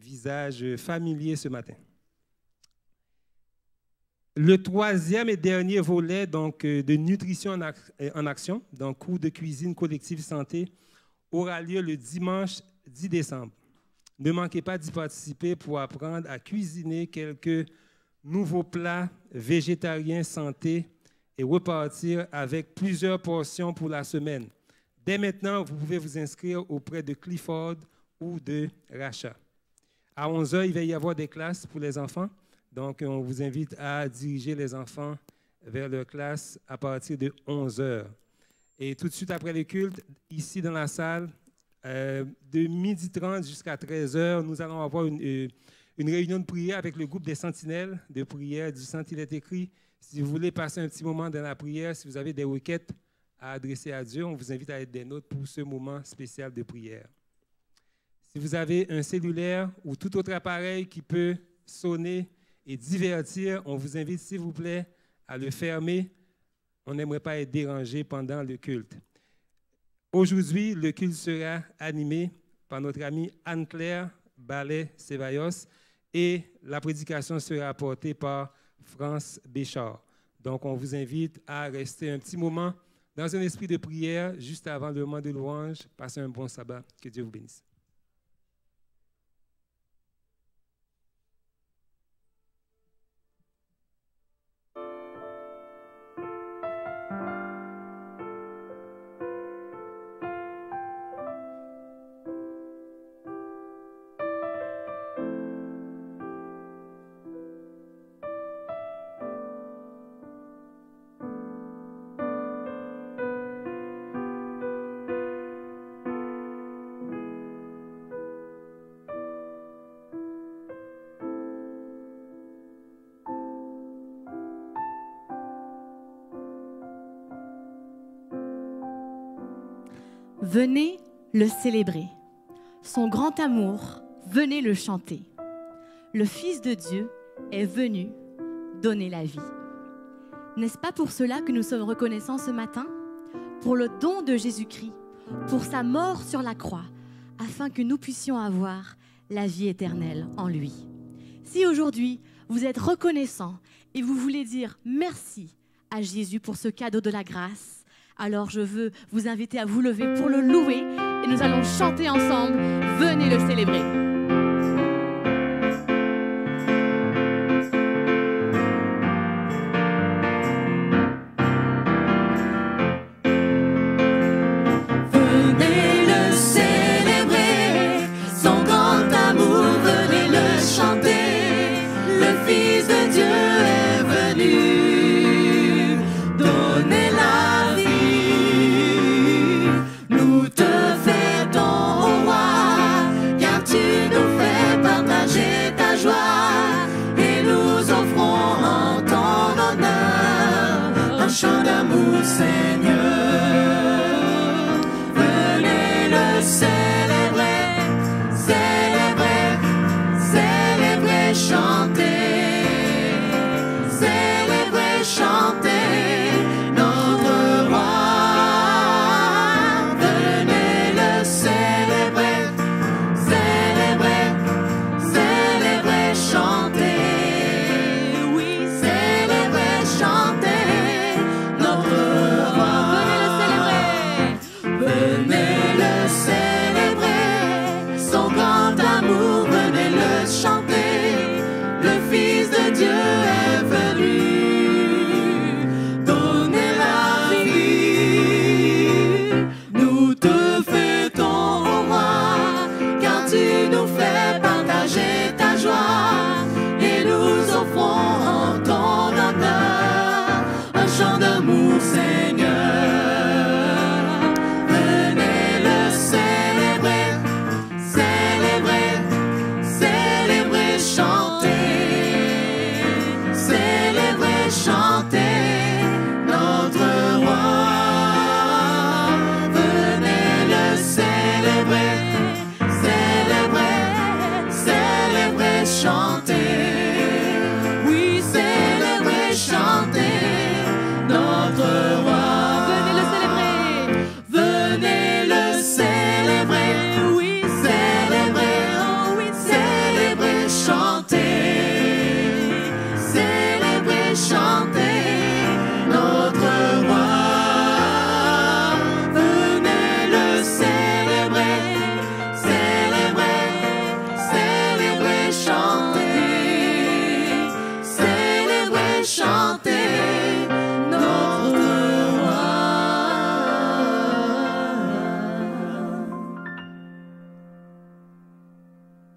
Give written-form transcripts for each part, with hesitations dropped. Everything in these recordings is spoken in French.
visages familiers ce matin. Le troisième et dernier volet donc, de nutrition en action, donc cours de cuisine collective santé, aura lieu le dimanche 10 décembre. Ne manquez pas d'y participer pour apprendre à cuisiner quelques nouveaux plats végétariens santé et repartir avec plusieurs portions pour la semaine. Dès maintenant, vous pouvez vous inscrire auprès de Clifford ou de Racha. À 11h, il va y avoir des classes pour les enfants. Donc, on vous invite à diriger les enfants vers leur classe à partir de 11h. Et tout de suite après le culte, ici dans la salle, de 12h30 jusqu'à 13h, nous allons avoir une réunion de prière avec le groupe des sentinelles de prière du centre. Il est écrit, si vous voulez passer un petit moment dans la prière, si vous avez des requêtes à adresser à Dieu, on vous invite à être des nôtres pour ce moment spécial de prière. Si vous avez un cellulaire ou tout autre appareil qui peut sonner et divertir, on vous invite, s'il vous plaît, à le fermer. On n'aimerait pas être dérangé pendant le culte. Aujourd'hui, le culte sera animé par notre amie Anne-Claire Ballet-Ceballos et la prédication sera apportée par France Béchard. Donc, on vous invite à rester un petit moment dans un esprit de prière juste avant le moment de louange. Passez un bon sabbat. Que Dieu vous bénisse. Venez le célébrer. Son grand amour, venez le chanter. Le Fils de Dieu est venu donner la vie. N'est-ce pas pour cela que nous sommes reconnaissants ce matin? Pour le don de Jésus-Christ, pour sa mort sur la croix, afin que nous puissions avoir la vie éternelle en lui. Si aujourd'hui, vous êtes reconnaissant et vous voulez dire merci à Jésus pour ce cadeau de la grâce, alors je veux vous inviter à vous lever pour le louer et nous allons chanter ensemble. Venez le célébrer. Venez le célébrer, son grand amour, venez le chanter. Le Fils de Dieu est venu donner la vie. Nous te fêtons, ô roi, car tu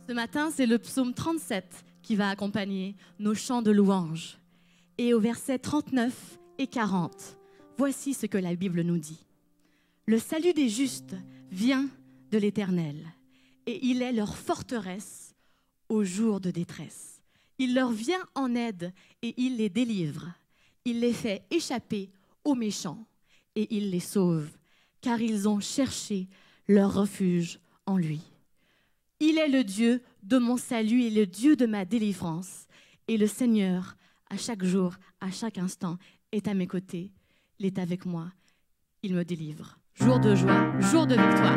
Ce matin, c'est le psaume 37 qui va accompagner nos chants de louange. Et au verset 39 et 40, voici ce que la Bible nous dit. Le salut des justes vient de l'Éternel, et il est leur forteresse au jour de détresse. Il leur vient en aide et il les délivre. Il les fait échapper aux méchants et il les sauve, car ils ont cherché leur refuge en lui. Il est le Dieu de mon salut et le Dieu de ma délivrance. Et le Seigneur, à chaque jour, à chaque instant, est à mes côtés. Il est avec moi. Il me délivre. Jour de joie, jour de victoire.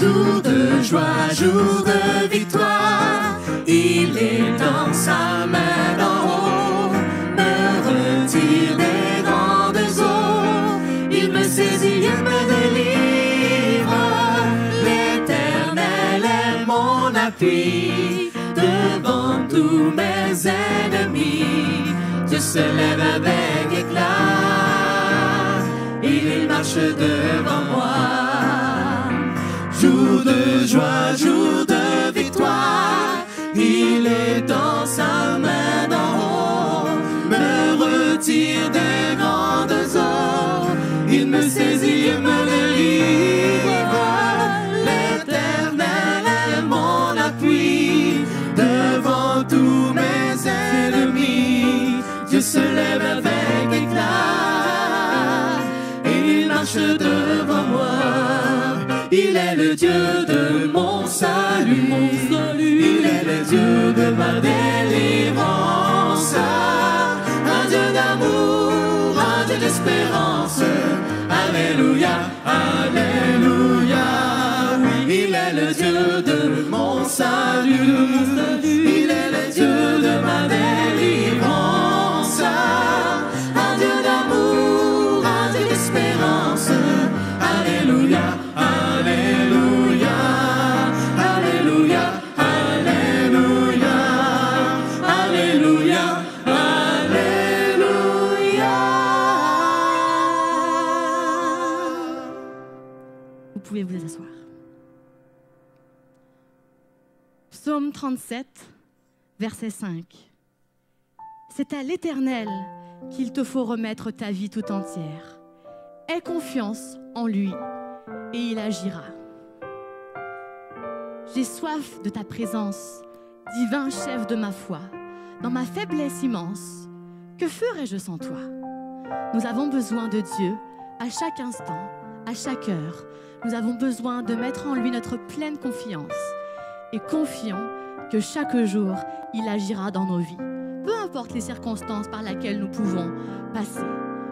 Jour de joie, jour de victoire, il est dans sa main d'en haut, me retire des grandes eaux, il me saisit, il me délivre, l'Éternel est mon appui, devant tous mes ennemis, Dieu se lève avec éclat, et il marche devant moi. Jour de joie, jour de victoire, il est dans sa main d'en haut, me retire des grandes eaux, il me saisit, il me délivre, l'Éternel est mon appui, devant tous mes ennemis, Dieu se lève avec éclat, et il marche devant moi. Il est le Dieu de mon salut, il est le Dieu de ma délivrance, un Dieu d'amour, un Dieu d'espérance, alléluia, alléluia, il est le Dieu de mon salut, il est le Dieu de ma délivrance, un Dieu d'amour, un Dieu d'espérance, alléluia. Alléluia, Alléluia, Alléluia, Alléluia, Alléluia. Vous pouvez vous asseoir. Psaume 37, verset 5. C'est à l'Éternel qu'il te faut remettre ta vie tout entière. Aie confiance en lui et il agira. J'ai soif de ta présence, divin chef de ma foi. Dans ma faiblesse immense, que ferais-je sans toi? Nous avons besoin de Dieu à chaque instant, à chaque heure. Nous avons besoin de mettre en lui notre pleine confiance et confions que chaque jour, il agira dans nos vies. Peu importe les circonstances par lesquelles nous pouvons passer,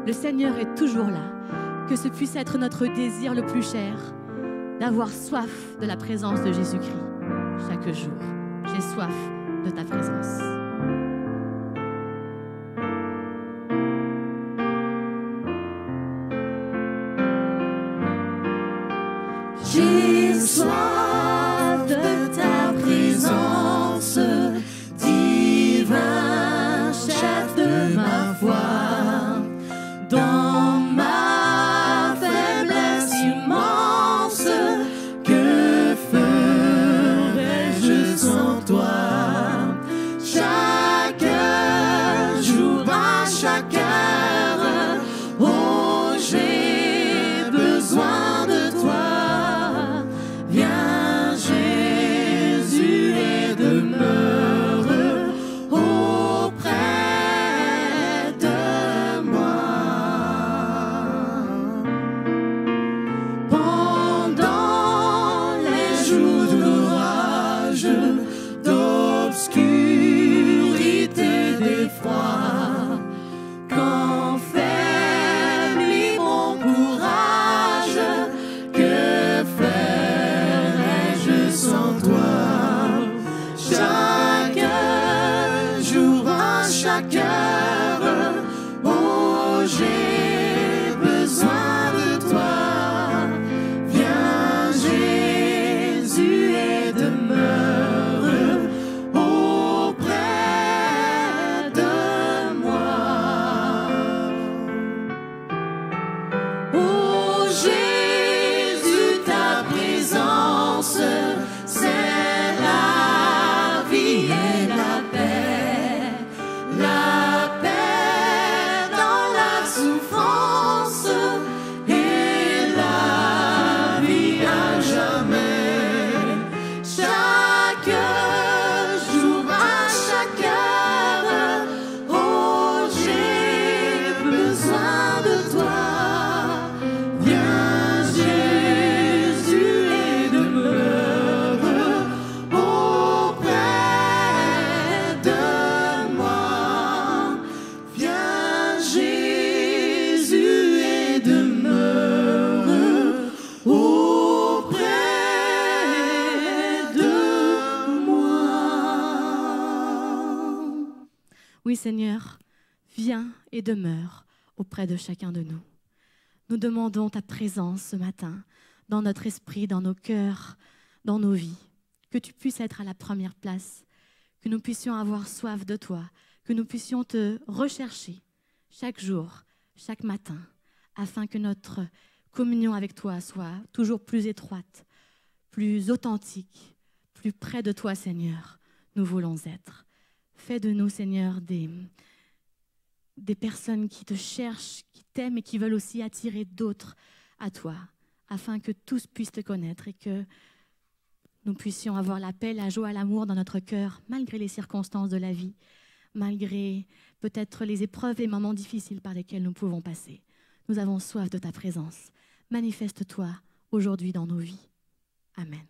le Seigneur est toujours là. Que ce puisse être notre désir le plus cher, d'avoir soif de la présence de Jésus-Christ chaque jour. J'ai soif de ta présence. J'ai soif de ta présence, divin chef de ma foi. Dans ma faiblesse immense, que ferais-je sans toi? Chaque jour, à chaque heure, oh, j'ai besoin de toi. Viens, Jésus, et demeure auprès de moi. Pendant les jours d'orage, d'obscurité, d'effroi, quand faiblit mon courage, que ferais-je sans toi? Chaque jour, à chaque heure, oh, j'ai besoin de toi. Viens, Jésus, et demeure auprès Oui, Seigneur, viens et demeure auprès de chacun de nous. Nous demandons ta présence ce matin dans notre esprit, dans nos cœurs, dans nos vies. Que tu puisses être à la première place, que nous puissions avoir soif de toi, que nous puissions te rechercher chaque jour, chaque matin, afin que notre communion avec toi soit toujours plus étroite, plus authentique, plus près de toi, Seigneur. Nous voulons être. Fais de nous, Seigneur, des personnes qui te cherchent, qui t'aiment et qui veulent aussi attirer d'autres à toi, afin que tous puissent te connaître et que nous puissions avoir la paix, la joie, l'amour dans notre cœur, malgré les circonstances de la vie, malgré peut-être les épreuves et moments difficiles par lesquels nous pouvons passer. Nous avons soif de ta présence. Manifeste-toi aujourd'hui dans nos vies. Amen.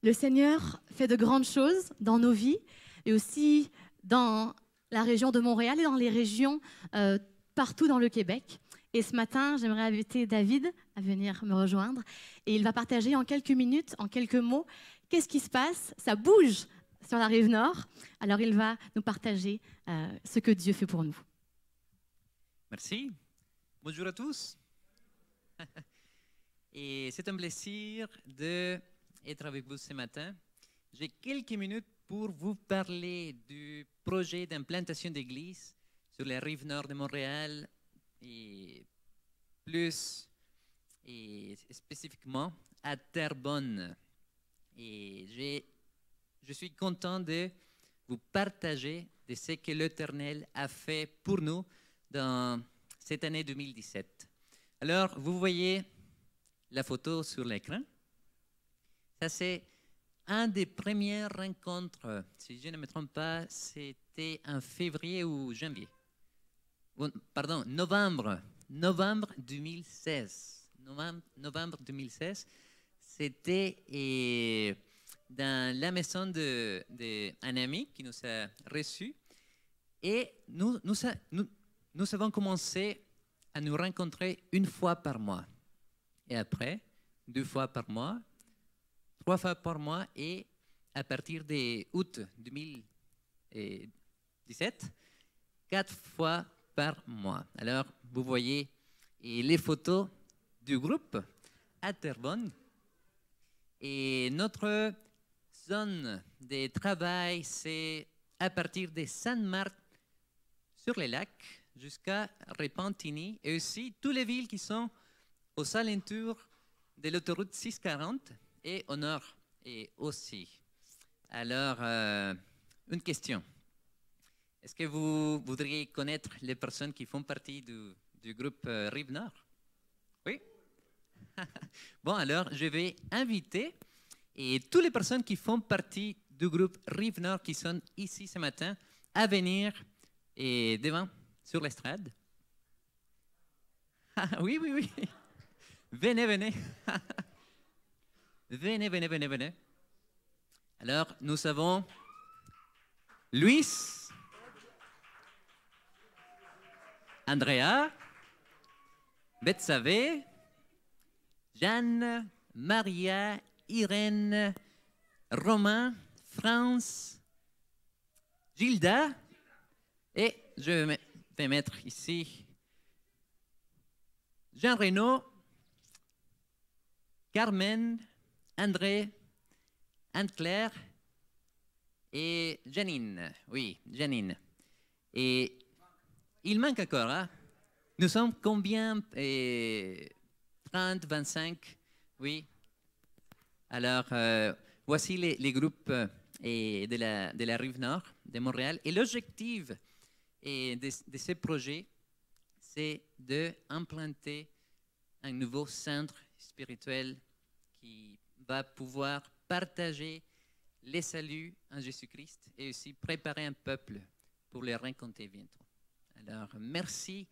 Le Seigneur fait de grandes choses dans nos vies et aussi dans la région de Montréal et dans les régions partout dans le Québec. Et ce matin, j'aimerais inviter David à venir me rejoindre et il va partager en quelques minutes, en quelques mots, qu'est-ce qui se passe. Ça bouge sur la rive nord. Alors il va nous partager ce que Dieu fait pour nous. Merci. Bonjour à tous. Et c'est un plaisir d'être avec vous ce matin. J'ai quelques minutes pour vous parler du projet d'implantation d'église sur la rive nord de Montréal et plus et spécifiquement à Terrebonne. Et je suis content de vous partager de ce que l'Éternel a fait pour nous dans cette année 2017. Alors, vous voyez la photo sur l'écran. Ça, c'est un des premières rencontres, si je ne me trompe pas, c'était en février ou janvier. Pardon, novembre 2016. Novembre 2016, c'était dans la maison d'un ami qui nous a reçus. Et nous avons commencé à nous rencontrer une fois par mois. Et après, 2 fois par mois, 3 fois par mois. Et à partir d'août 2017, 4 fois par mois. Alors, vous voyez les photos du groupe à Terrebonne. Et notre zone de travail, c'est à partir de Sainte-Marthe sur les lacs jusqu'à Repentigny et aussi toutes les villes qui sont aux alentours de l'autoroute 640 et au nord et aussi. Alors, une question. Est-ce que vous voudriez connaître les personnes qui font partie du groupe Rive Nord? Oui? Bon, alors, je vais inviter toutes les personnes qui font partie du groupe Rive Nord qui sont ici ce matin à venir devant, sur l'estrade. Oui. Venez. Venez. Alors, nous avons Luis, Andrea, Betsavé, Jeanne, Maria, Irène, Romain, France, Gilda, et je vais mettre ici Jean Reynaud, Carmen, André, Anne-Claire et Janine. Oui, Janine. Et il manque encore, hein? Nous sommes combien? 30, 25? Oui. Alors, voici les groupes de la rive nord de Montréal. Et l'objectif de ce projet, c'est d'implanter un nouveau centre spirituel qui va pouvoir partager les saluts en Jésus-Christ et aussi préparer un peuple pour les rencontrer bientôt. Alors, merci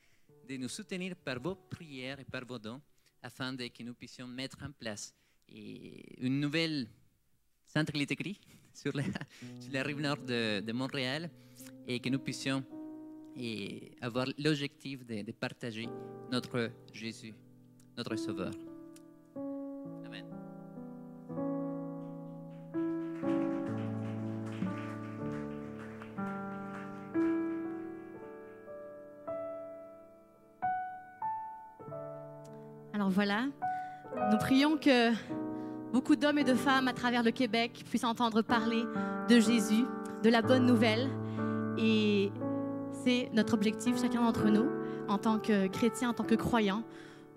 de nous soutenir par vos prières et par vos dons afin que nous puissions mettre en place une nouvelle centre Litegri sur la rive nord de Montréal et que nous puissions avoir l'objectif de partager notre Jésus, notre Sauveur. Amen. Alors voilà, nous prions que beaucoup d'hommes et de femmes à travers le Québec puissent entendre parler de Jésus, de la bonne nouvelle. Et c'est notre objectif, chacun d'entre nous, en tant que chrétiens, en tant que croyants.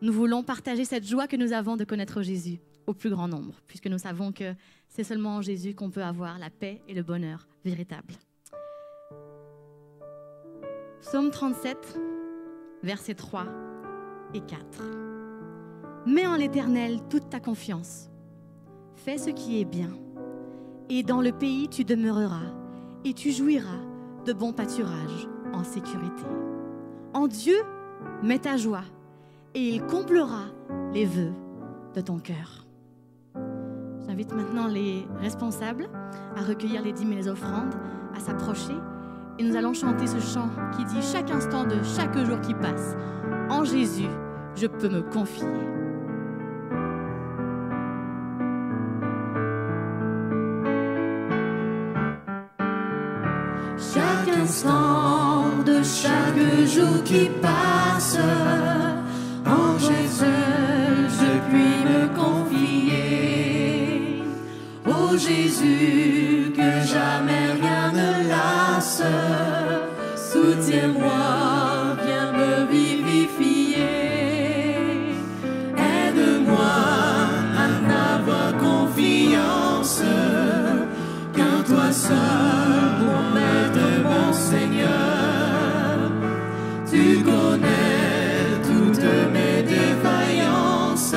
Nous voulons partager cette joie que nous avons de connaître Jésus au plus grand nombre, puisque nous savons que c'est seulement en Jésus qu'on peut avoir la paix et le bonheur véritable. Psaume 37, versets 3 et 4. Mets en l'Éternel toute ta confiance. Fais ce qui est bien. Et dans le pays, tu demeureras et tu jouiras de bons pâturages en sécurité. En Dieu, mets ta joie et il comblera les vœux de ton cœur. J'invite maintenant les responsables à recueillir les dîmes et les offrandes, à s'approcher. Et nous allons chanter ce chant qui dit « Chaque instant de chaque jour qui passe, en Jésus, je peux me confier. » Chaque instant de chaque jour qui passe, en Jésus, je puis me confier. Ô Jésus, que jamais rien ne lasse, soutiens-moi, viens me vivifier. Aide-moi à n'avoir confiance qu'en toi seul, mon maître, mon Seigneur. Tu connais toutes mes défaillances,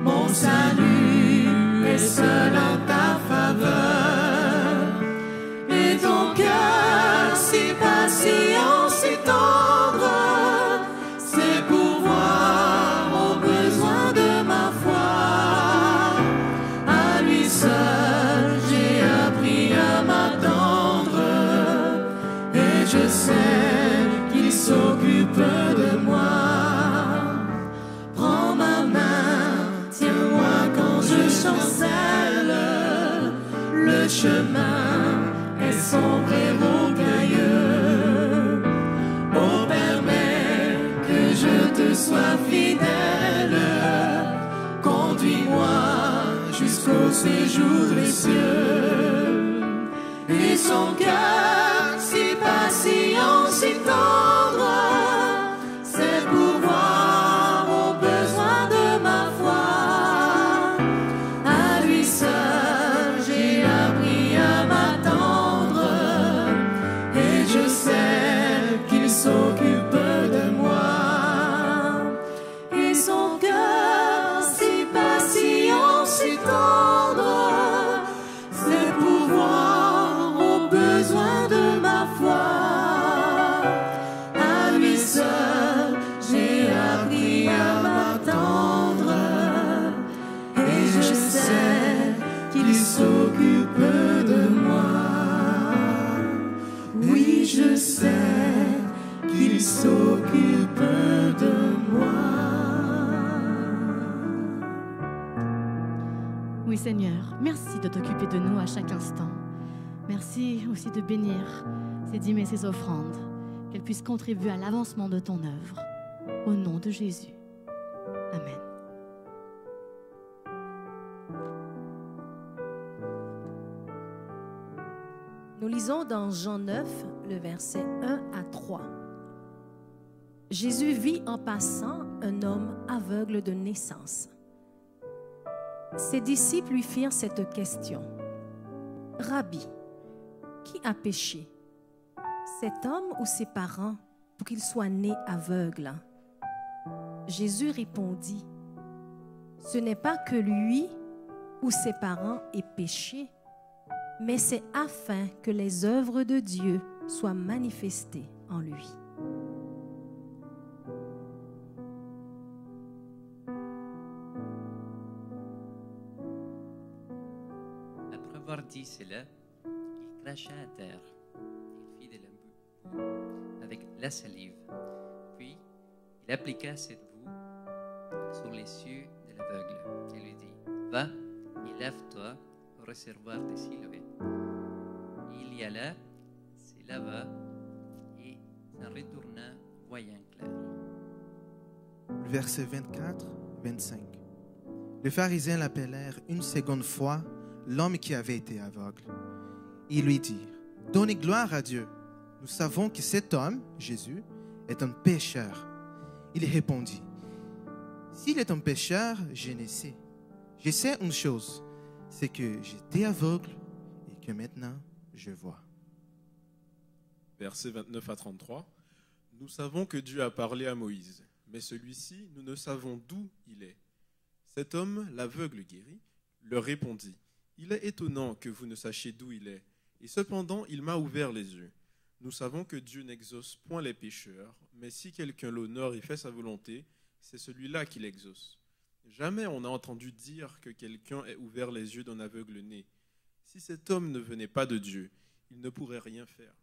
mon salut est seul en ta faveur. Et ton cœur si patient, si tendre, c'est pour voir aux besoins de ma foi. À lui seul, j'ai appris à m'attendre, et je sais qu'il s'occupe de moi. Prends ma main, tiens-moi quand je chancelle. Le chemin est sombre et rocailleux. Oh, permets que je te sois fidèle. Conduis-moi jusqu'au séjour des cieux. Et son cœur si patient, si tendre, c'est pour voir aux besoins de ma foi. À lui seul, j'ai appris à m'attendre, et je sais qu'il s'occupe de moi. Et son cœur si patient, si tendre, c'est pour voir aux besoins de ma foi. À lui seul, j'ai appris à m'attendre, et je sais qu'il s'occupe de moi. Oui, je sais qu'il s'occupe de moi. Oui Seigneur, merci de t'occuper de nous à chaque instant. Merci aussi de bénir ces dîmes et ces offrandes, qu'elles puissent contribuer à l'avancement de ton œuvre. Au nom de Jésus. Amen. Nous lisons dans Jean 9, le verset 1 à 3. Jésus vit en passant un homme aveugle de naissance. Ses disciples lui firent cette question. « Rabbi, qui a péché, cet homme ou ses parents, pour qu'il soit né aveugle ?» Jésus répondit, « Ce n'est pas que lui ou ses parents aient péché, mais c'est afin que les œuvres de Dieu soient manifestées en lui. » Après avoir dit cela, il cracha à terre. Il fit de la boue avec la salive. Puis, il appliqua cette boue sur les yeux de l'aveugle et lui dit, « Va et lave-toi au réservoir de Siloé. » Il y alla, se lava et s'en retourna voyant clair. versets 24, 25. Les pharisiens l'appelèrent une seconde fois l'homme qui avait été aveugle. Ils lui dirent, « Donnez gloire à Dieu. Nous savons que cet homme, Jésus, est un pécheur. » Il répondit, « S'il est un pécheur, je ne sais. Je sais une chose, c'est que j'étais aveugle et que maintenant je vois. » Versets 29 à 33. Nous savons que Dieu a parlé à Moïse, mais celui-ci, nous ne savons d'où il est. Cet homme, l'aveugle guéri, leur répondit, « Il est étonnant que vous ne sachiez d'où il est, et cependant il m'a ouvert les yeux. Nous savons que Dieu n'exauce point les pécheurs, mais si quelqu'un l'honore et fait sa volonté, c'est celui-là qui l'exauce. Jamais on n'a entendu dire que quelqu'un ait ouvert les yeux d'un aveugle né. Si cet homme ne venait pas de Dieu, il ne pourrait rien faire. »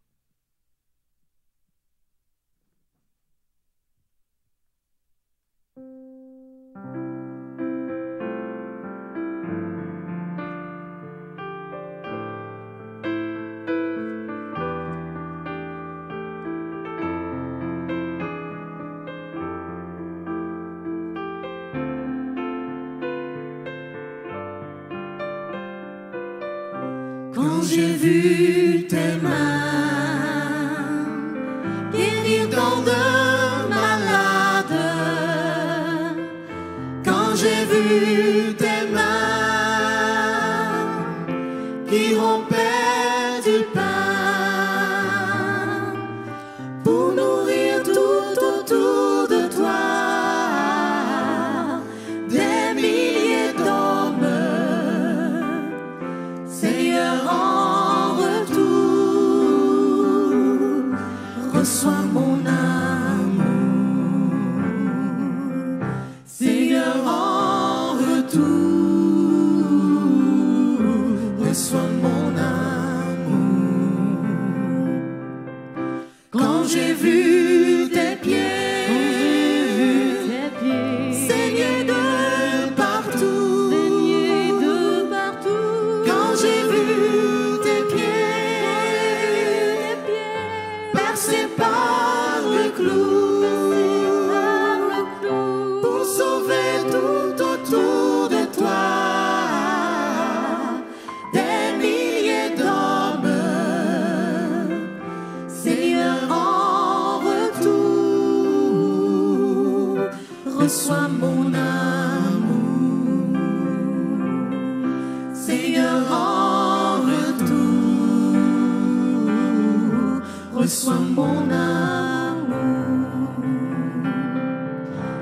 Quand j'ai vu tes mains guérir tant de malades, quand j'ai vu tes mains qui rompaient du pain pour nourrir tout autour de toi des milliers d'hommes, Seigneur, en retour, reçois mon amour. Seigneur, en retour, reçois mon amour. Quand j'ai vu tes pieds, saigner de partout, quand j'ai vu tes pieds percés par le clou pour sauver tout autour de toi des milliers d'hommes, Seigneur, en retour, reçois mon amour. Seigneur, en retour, reçois mon amour.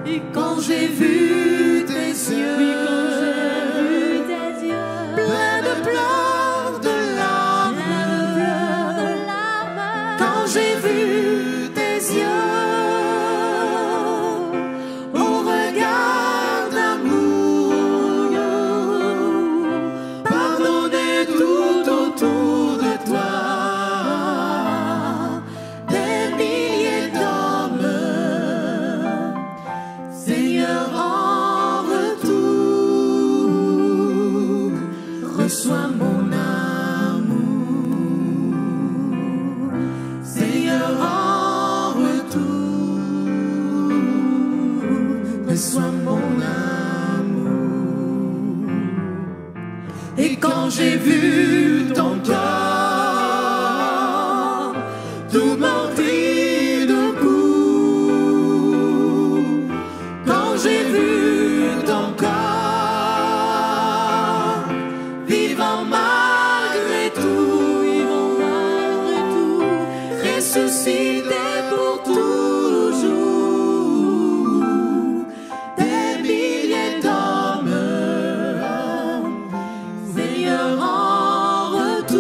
Et quand j'ai vu tes yeux, pleins de pleurs, de larmes, quand j'ai vu tes yeux, au regard d'amour, pardonner tout autour de toi des milliers d'hommes, Seigneur, en retour, reçois mon amour. Seigneur, en retour, reçois mon amour. Et quand j'ai vu ton corps tout meurtri de coups, quand j'ai vu ton corps vivant malgré tout, ressuscité pour toujours, des milliers d'hommes, Seigneur, en retour,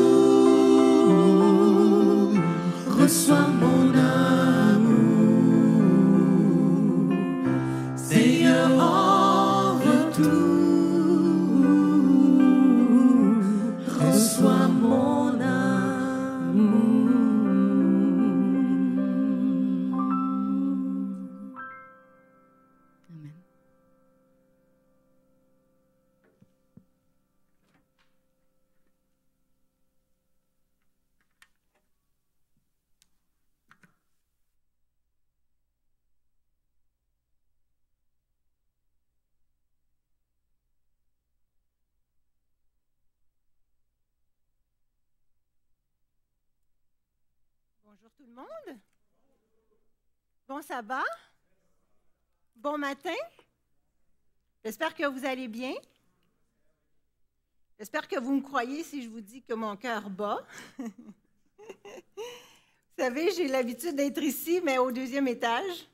reçois mon amour. Seigneur, en retour, reçois mon amour. Amen. Bonjour tout le monde. Bon sabbat. Bon matin. J'espère que vous allez bien. J'espère que vous me croyez si je vous dis que mon cœur bat. Vous savez, j'ai l'habitude d'être ici, mais au 2e étage.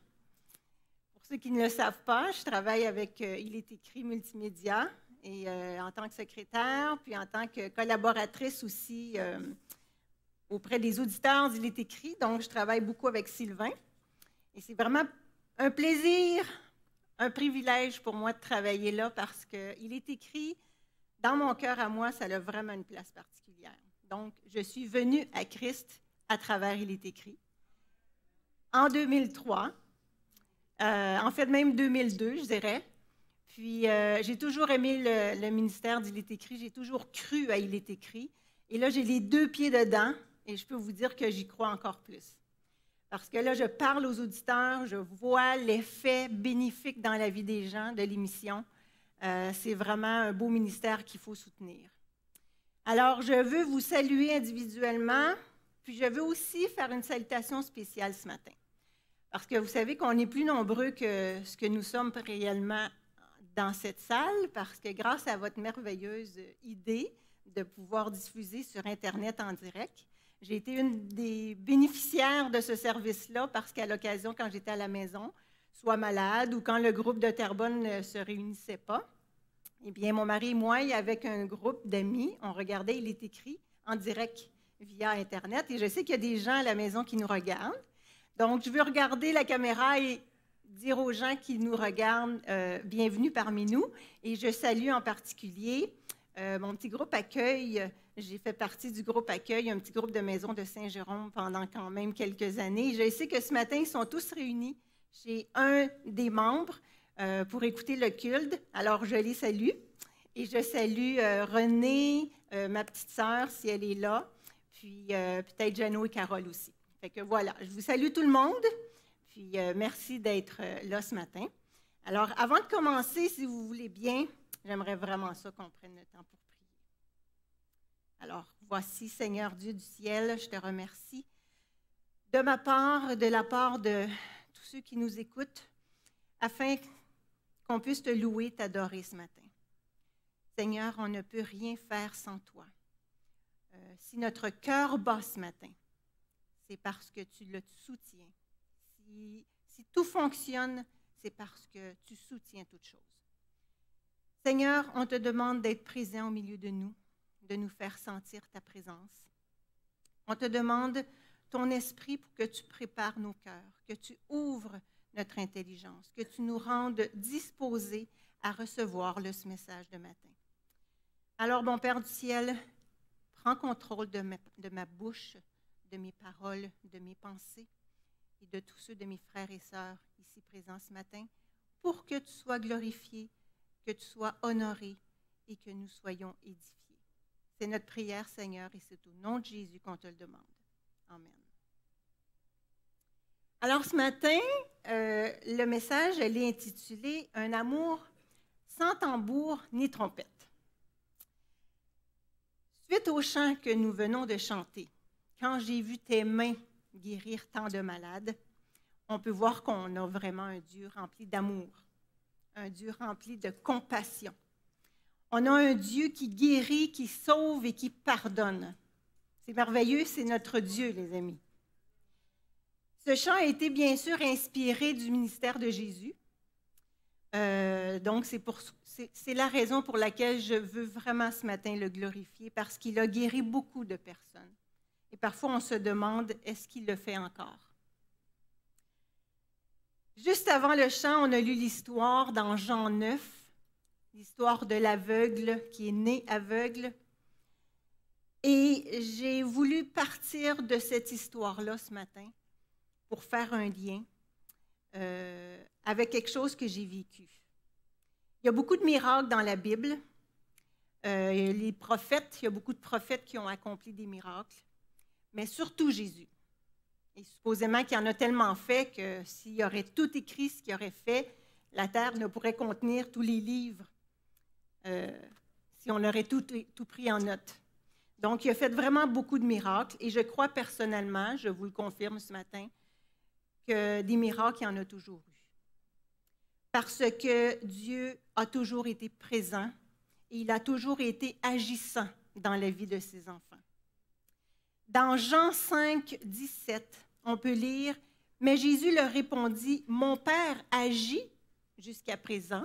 Pour ceux qui ne le savent pas, je travaille avec Il est écrit multimédia et en tant que secrétaire, puis en tant que collaboratrice aussi auprès des auditeurs d'Il est écrit. Donc, je travaille beaucoup avec Sylvain. Et c'est vraiment un plaisir, un privilège pour moi de travailler là parce qu'il est écrit, dans mon cœur à moi, ça a vraiment une place particulière. Donc, je suis venue à Christ à travers Il est écrit. En 2003, en fait même 2002, je dirais. Puis, j'ai toujours aimé le ministère d'Il est écrit, j'ai toujours cru à Il est écrit. Et là, j'ai les 2 pieds dedans et je peux vous dire que j'y crois encore plus. Parce que là, je parle aux auditeurs, je vois l'effet bénéfique dans la vie des gens de l'émission. C'est vraiment un beau ministère qu'il faut soutenir. Alors, je veux vous saluer individuellement, puis je veux aussi faire une salutation spéciale ce matin. Parce que vous savez qu'on est plus nombreux que ce que nous sommes réellement dans cette salle, parce que grâce à votre merveilleuse idée de pouvoir diffuser sur Internet en direct, j'ai été une des bénéficiaires de ce service-là parce qu'à l'occasion, quand j'étais à la maison, soit malade ou quand le groupe de Terrebonne ne se réunissait pas, eh bien, mon mari et moi, avec un groupe d'amis, on regardait Il est écrit en direct via Internet. Et je sais qu'il y a des gens à la maison qui nous regardent. Donc, je veux regarder la caméra et dire aux gens qui nous regardent bienvenue parmi nous. Et je salue en particulier mon petit groupe accueil. J'ai fait partie du groupe accueil, un petit groupe de maison de Saint-Jérôme pendant quand même quelques années. Je sais que ce matin, ils sont tous réunis chez un des membres pour écouter le culte. Alors, je les salue. Et je salue Renée, ma petite sœur, si elle est là, puis peut-être Jeannot et Carole aussi. Fait que voilà, je vous salue tout le monde, puis merci d'être là ce matin. Alors, avant de commencer, si vous voulez bien, j'aimerais vraiment ça qu'on prenne le temps pour prier. Alors, voici, Seigneur Dieu du ciel, je te remercie de ma part, de la part de tous ceux qui nous écoutent, afin qu'on puisse te louer, t'adorer ce matin. Seigneur, on ne peut rien faire sans toi. Si notre cœur bat ce matin, c'est parce que tu le soutiens. Si tout fonctionne, c'est parce que tu soutiens toutes choses. Seigneur, on te demande d'être présent au milieu de nous faire sentir ta présence. On te demande ton esprit pour que tu prépares nos cœurs, que tu ouvres notre intelligence, que tu nous rendes disposés à recevoir ce message de matin. Alors, bon Père du ciel, prends contrôle de ma bouche, de mes paroles, de mes pensées et de tous ceux de mes frères et sœurs ici présents ce matin, pour que tu sois glorifié, que tu sois honoré et que nous soyons édifiés. C'est notre prière, Seigneur, et c'est au nom de Jésus qu'on te le demande. Amen. Alors, ce matin, le message, elle est intitulé « Un amour sans tambour ni trompette ». Suite au chant que nous venons de chanter, « Quand j'ai vu tes mains guérir tant de malades », on peut voir qu'on a vraiment un Dieu rempli d'amour, un Dieu rempli de compassion. On a un Dieu qui guérit, qui sauve et qui pardonne. C'est merveilleux, c'est notre Dieu, les amis. Ce chant a été bien sûr inspiré du ministère de Jésus. Donc, c'est la raison pour laquelle je veux vraiment ce matin le glorifier, parce qu'il a guéri beaucoup de personnes. Et parfois, on se demande, est-ce qu'il le fait encore? Juste avant le chant, on a lu l'histoire dans Jean 9, l'histoire de l'aveugle qui est né aveugle. Et j'ai voulu partir de cette histoire-là ce matin pour faire un lien avec quelque chose que j'ai vécu. Il y a beaucoup de miracles dans la Bible. Les prophètes, il y a beaucoup de prophètes qui ont accompli des miracles, mais surtout Jésus. Et supposément qu'il y en a tellement fait que s'il y aurait tout écrit ce qu'il aurait fait, la terre ne pourrait contenir tous les livres si on aurait tout pris en note. Donc, il a fait vraiment beaucoup de miracles et je crois personnellement, je vous le confirme ce matin, que des miracles, il y en a toujours eu. Parce que Dieu a toujours été présent et il a toujours été agissant dans la vie de ses enfants. Dans Jean 5, 17, on peut lire « Mais Jésus leur répondit, « Mon Père agit jusqu'à présent,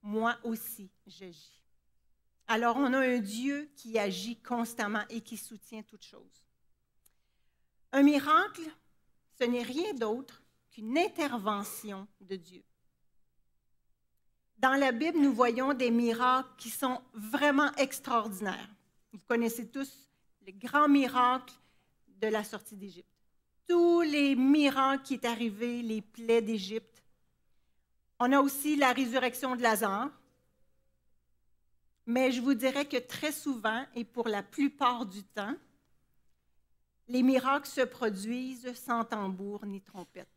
moi aussi j'agis. » Alors, on a un Dieu qui agit constamment et qui soutient toutes choses. Un miracle, ce n'est rien d'autre qu'une intervention de Dieu. Dans la Bible, nous voyons des miracles qui sont vraiment extraordinaires. Vous connaissez tous le grand miracle de la sortie d'Égypte. Tous les miracles qui sont arrivés, les plaies d'Égypte. On a aussi la résurrection de Lazare. Mais je vous dirais que très souvent, et pour la plupart du temps, les miracles se produisent sans tambour ni trompette.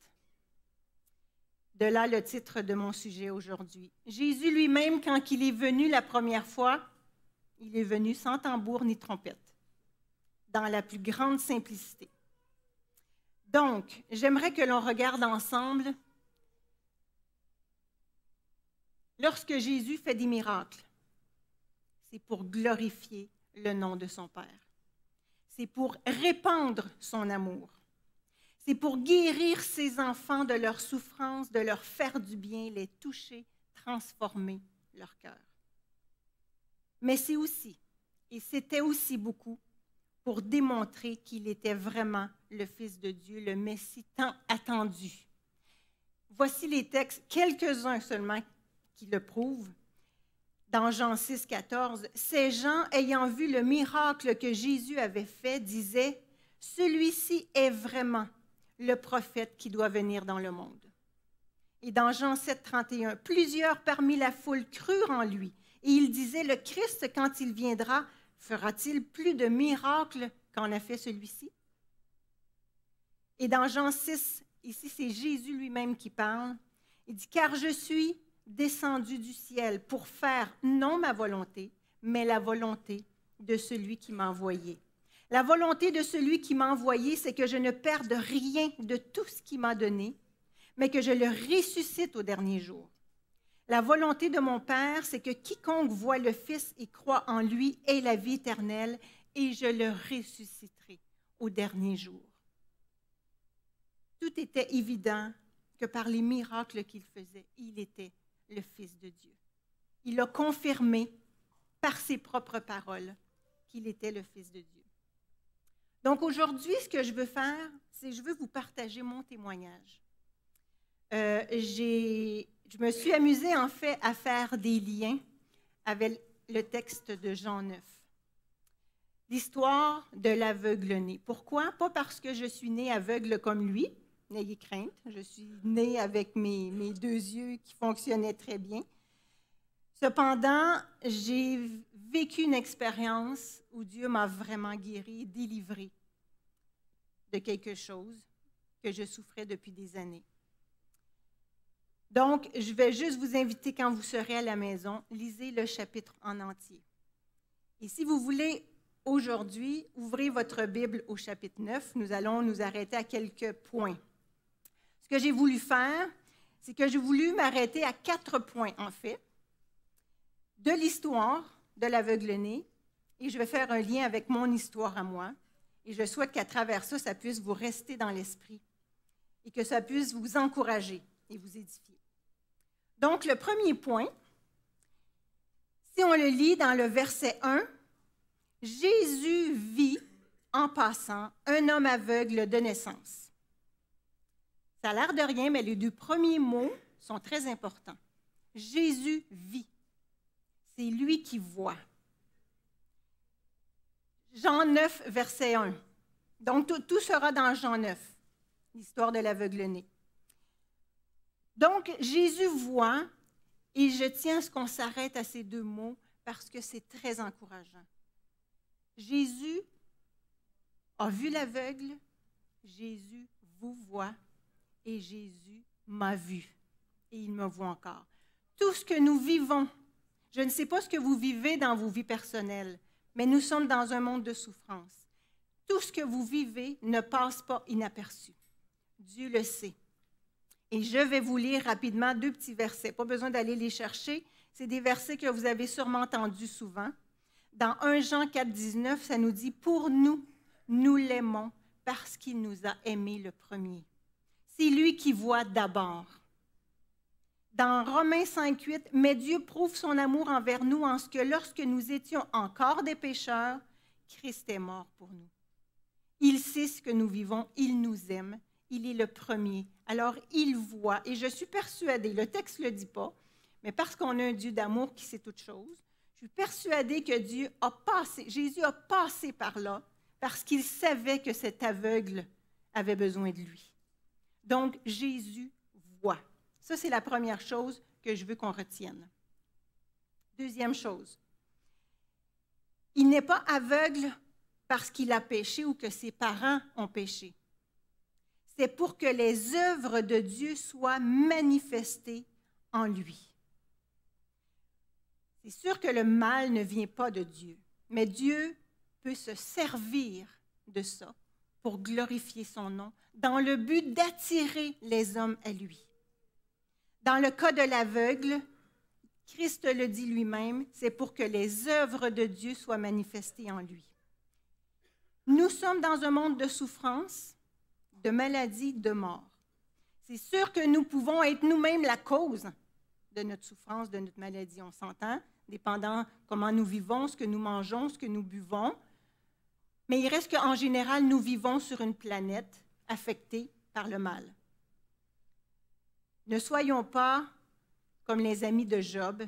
De là le titre de mon sujet aujourd'hui. Jésus lui-même, quand il est venu la première fois, il est venu sans tambour ni trompette, dans la plus grande simplicité. Donc, j'aimerais que l'on regarde ensemble lorsque Jésus fait des miracles. C'est pour glorifier le nom de son Père. C'est pour répandre son amour. C'est pour guérir ses enfants de leur souffrance, de leur faire du bien, les toucher, transformer leur cœur. Mais c'est aussi, et c'était aussi beaucoup, pour démontrer qu'il était vraiment le Fils de Dieu, le Messie tant attendu. Voici les textes, quelques-uns seulement qui le prouvent. Dans Jean 6, 14, « Ces gens, ayant vu le miracle que Jésus avait fait, disaient, « Celui-ci est vraiment le prophète qui doit venir dans le monde. » Et dans Jean 7, 31, « Plusieurs parmi la foule crurent en lui, et ils disaient, « Le Christ, quand il viendra, fera-t-il plus de miracles qu'en a fait celui-ci? » Et dans Jean 6, ici c'est Jésus lui-même qui parle, il dit, « Car je suis descendu du ciel pour faire non ma volonté, mais la volonté de celui qui m'a envoyé. » La volonté de celui qui m'a envoyé, c'est que je ne perde rien de tout ce qu'il m'a donné, mais que je le ressuscite au dernier jour. La volonté de mon Père, c'est que quiconque voit le Fils et croit en lui ait la vie éternelle, et je le ressusciterai au dernier jour. Tout était évident que par les miracles qu'il faisait, il était le Fils de Dieu. Il a confirmé par ses propres paroles qu'il était le Fils de Dieu. Donc aujourd'hui, ce que je veux faire, c'est que je veux vous partager mon témoignage. Je me suis amusée en fait à faire des liens avec le texte de Jean 9. L'histoire de l'aveugle-né. Pourquoi? Pas parce que je suis née aveugle comme lui, n'ayez crainte, je suis née avec mes deux yeux qui fonctionnaient très bien. Cependant, j'ai vécu une expérience où Dieu m'a vraiment guérie, délivrée de quelque chose que je souffrais depuis des années. Donc, je vais juste vous inviter, quand vous serez à la maison, lisez le chapitre en entier. Et si vous voulez, aujourd'hui, ouvrez votre Bible au chapitre 9. Nous allons nous arrêter à quelques points. Ce que j'ai voulu faire, c'est que j'ai voulu m'arrêter à 4 points, en fait, de l'histoire de l'aveugle-né, et je vais faire un lien avec mon histoire à moi, et je souhaite qu'à travers ça, ça puisse vous rester dans l'esprit et que ça puisse vous encourager et vous édifier. Donc, le premier point, si on le lit dans le verset 1, « Jésus vit, en passant, un homme aveugle de naissance. » Ça a l'air de rien, mais les 2 premiers mots sont très importants. Jésus vit. C'est lui qui voit. Jean 9, verset 1. Donc, tout sera dans Jean 9, l'histoire de l'aveugle-né. Donc, Jésus voit, et je tiens à ce qu'on s'arrête à ces 2 mots parce que c'est très encourageant. Jésus a vu l'aveugle, Jésus vous voit, et Jésus m'a vu, et il me voit encore. Tout ce que nous vivons, je ne sais pas ce que vous vivez dans vos vies personnelles, mais nous sommes dans un monde de souffrance. Tout ce que vous vivez ne passe pas inaperçu. Dieu le sait. Et je vais vous lire rapidement 2 petits versets. Pas besoin d'aller les chercher. C'est des versets que vous avez sûrement entendus souvent. Dans 1 Jean 4, 19, ça nous dit « Pour nous, nous l'aimons parce qu'il nous a aimés le premier. » C'est lui qui voit d'abord. Dans Romains 5, 8, « Mais Dieu prouve son amour envers nous en ce que lorsque nous étions encore des pécheurs, Christ est mort pour nous. Il sait ce que nous vivons, il nous aime, il est le premier. Alors il voit, et je suis persuadée, le texte ne le dit pas, mais parce qu'on a un Dieu d'amour qui sait toutes choses, je suis persuadée que Jésus a passé par là parce qu'il savait que cet aveugle avait besoin de lui. Donc, Jésus voit. Ça, c'est la première chose que je veux qu'on retienne. Deuxième chose, il n'est pas aveugle parce qu'il a péché ou que ses parents ont péché. C'est pour que les œuvres de Dieu soient manifestées en lui. C'est sûr que le mal ne vient pas de Dieu, mais Dieu peut se servir de ça pour glorifier son nom dans le but d'attirer les hommes à lui. Dans le cas de l'aveugle, Christ le dit lui-même, c'est pour que les œuvres de Dieu soient manifestées en lui. Nous sommes dans un monde de souffrance, de maladie, de mort. C'est sûr que nous pouvons être nous-mêmes la cause de notre souffrance, de notre maladie, on s'entend, dépendant comment nous vivons, ce que nous mangeons, ce que nous buvons. Mais il reste qu'en général, nous vivons sur une planète affectée par le mal. Ne soyons pas comme les amis de Job,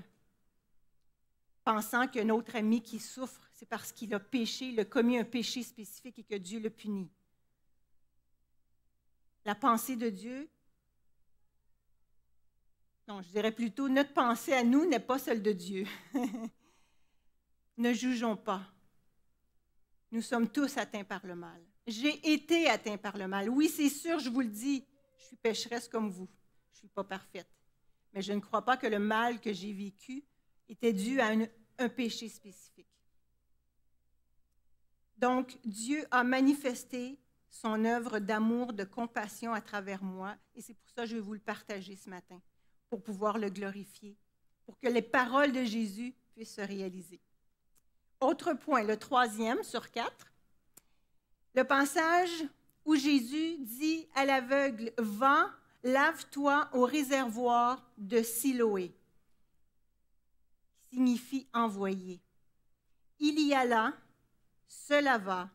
pensant qu'un autre ami qui souffre, c'est parce qu'il a péché, il a commis un péché spécifique et que Dieu le punit. La pensée de Dieu, non, je dirais plutôt, notre pensée à nous n'est pas celle de Dieu. Ne jugeons pas. Nous sommes tous atteints par le mal. J'ai été atteint par le mal. Oui, c'est sûr, je vous le dis, je suis pécheresse comme vous. Je ne suis pas parfaite. Mais je ne crois pas que le mal que j'ai vécu était dû à un péché spécifique. Donc, Dieu a manifesté son œuvre d'amour, de compassion à travers moi, et c'est pour ça que je vais vous le partager ce matin, pour pouvoir le glorifier, pour que les paroles de Jésus puissent se réaliser. Autre point, le 3e sur 4, le passage où Jésus dit à l'aveugle, « Va, lave-toi au réservoir de Siloé », qui signifie « envoyer ». Il y alla, se lava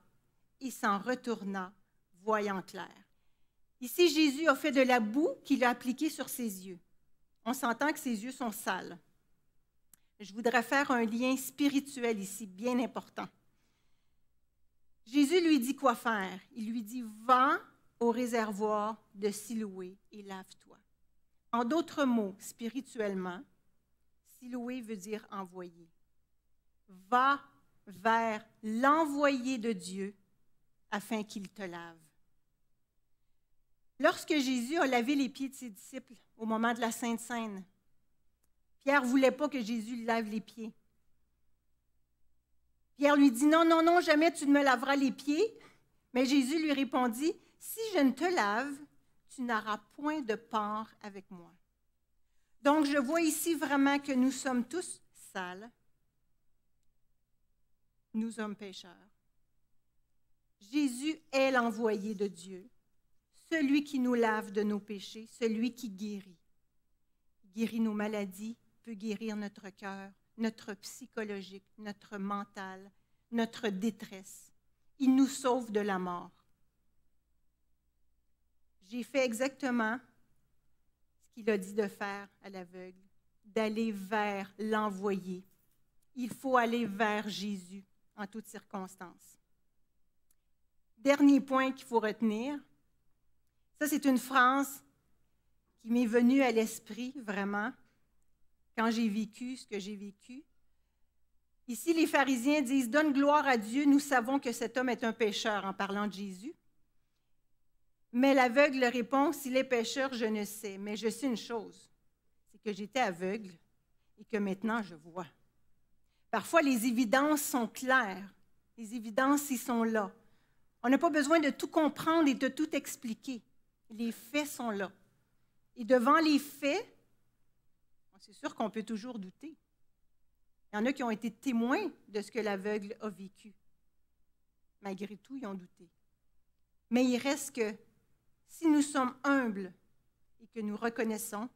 et s'en retourna, voyant clair. Ici, Jésus a fait de la boue qu'il a appliquée sur ses yeux. On s'entend que ses yeux sont sales. Je voudrais faire un lien spirituel ici, bien important. Jésus lui dit quoi faire. Il lui dit, va au réservoir de Siloé et lave-toi. En d'autres mots, spirituellement, Siloé veut dire envoyer. Va vers l'envoyé de Dieu afin qu'il te lave. Lorsque Jésus a lavé les pieds de ses disciples au moment de la Sainte Seine, Pierre ne voulait pas que Jésus lui lave les pieds. Pierre lui dit, non, non, non, jamais tu ne me laveras les pieds. Mais Jésus lui répondit, si je ne te lave, tu n'auras point de part avec moi. Donc, je vois ici vraiment que nous sommes tous sales. Nous sommes pécheurs. Jésus est l'envoyé de Dieu, celui qui nous lave de nos péchés, celui qui guérit. Il guérit nos maladies, peut guérir notre cœur, notre psychologique, notre mental, notre détresse. Il nous sauve de la mort. J'ai fait exactement ce qu'il a dit de faire à l'aveugle, d'aller vers l'envoyé. Il faut aller vers Jésus en toutes circonstances. Dernier point qu'il faut retenir, ça c'est une phrase qui m'est venue à l'esprit vraiment quand j'ai vécu ce que j'ai vécu. Ici, les pharisiens disent « Donne gloire à Dieu, nous savons que cet homme est un pécheur » en parlant de Jésus. Mais l'aveugle répond « S'il est pécheur, je ne sais, mais je sais une chose, c'est que j'étais aveugle et que maintenant je vois. » Parfois, les évidences sont claires. Les évidences, ils sont là. On n'a pas besoin de tout comprendre et de tout expliquer. Les faits sont là. Et devant les faits, c'est sûr qu'on peut toujours douter. Il y en a qui ont été témoins de ce que l'aveugle a vécu. Malgré tout, ils ont douté. Mais il reste que si nous sommes humbles et que nous reconnaissons,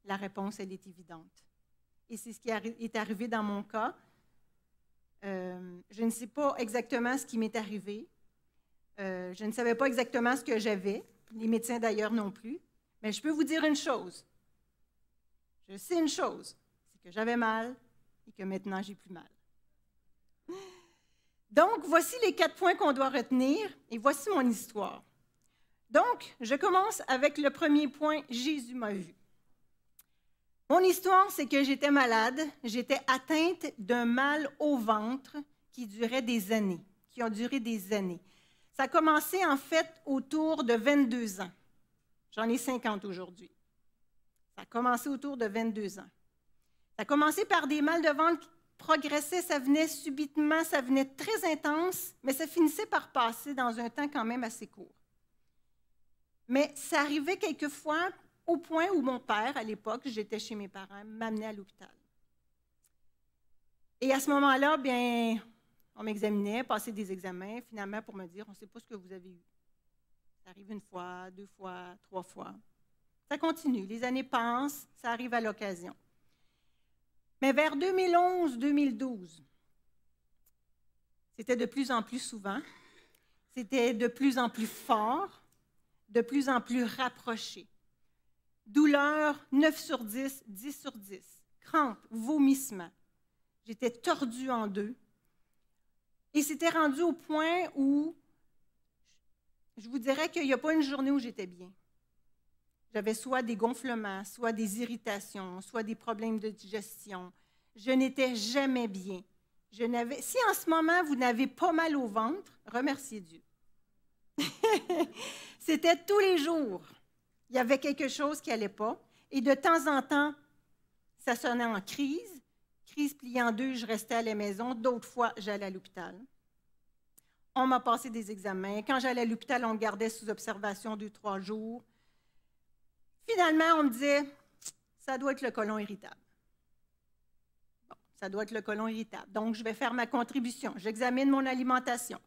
la réponse, elle est évidente. Et c'est ce qui est arrivé dans mon cas. Je ne sais pas exactement ce qui m'est arrivé. Je ne savais pas exactement ce que j'avais. Les médecins d'ailleurs non plus. Mais je peux vous dire une chose. Je sais une chose, c'est que j'avais mal et que maintenant, j'ai plus mal. Donc, voici les 4 points qu'on doit retenir et voici mon histoire. Donc, je commence avec le premier point, Jésus m'a vu. Mon histoire, c'est que j'étais malade, j'étais atteinte d'un mal au ventre qui durait des années, qui a duré des années. Ça a commencé en fait autour de 22 ans. J'en ai 50 aujourd'hui. Ça a commencé autour de 22 ans. Ça a commencé par des mal de ventre qui progressaient, ça venait subitement, ça venait très intense, mais ça finissait par passer dans un temps quand même assez court. Mais ça arrivait quelquefois au point où mon père, à l'époque, j'étais chez mes parents, m'amenait à l'hôpital. Et à ce moment-là, bien, on m'examinait, passait des examens, finalement, pour me dire, on ne sait pas ce que vous avez eu. Ça arrive 1 fois, 2 fois, 3 fois. Ça continue, les années passent, ça arrive à l'occasion. Mais vers 2011-2012, c'était de plus en plus souvent, c'était de plus en plus fort, de plus en plus rapproché. Douleur 9 sur 10, 10 sur 10. Crampes, vomissements. J'étais tordue en deux. Et c'était rendu au point où je vous dirais qu'il n'y a pas une journée où j'étais bien. J'avais soit des gonflements, soit des irritations, soit des problèmes de digestion. Je n'étais jamais bien. Si en ce moment, vous n'avez pas mal au ventre, remerciez Dieu. C'était tous les jours. Il y avait quelque chose qui n'allait pas. Et de temps en temps, ça sonnait en crise. Crise pliée en deux, je restais à la maison. D'autres fois, j'allais à l'hôpital. On m'a passé des examens. Quand j'allais à l'hôpital, on me gardait sous observation 2-3 jours. Finalement, on me disait, ça doit être le côlon irritable. Bon, ça doit être le côlon irritable. Donc, je vais faire ma contribution. J'examine mon alimentation.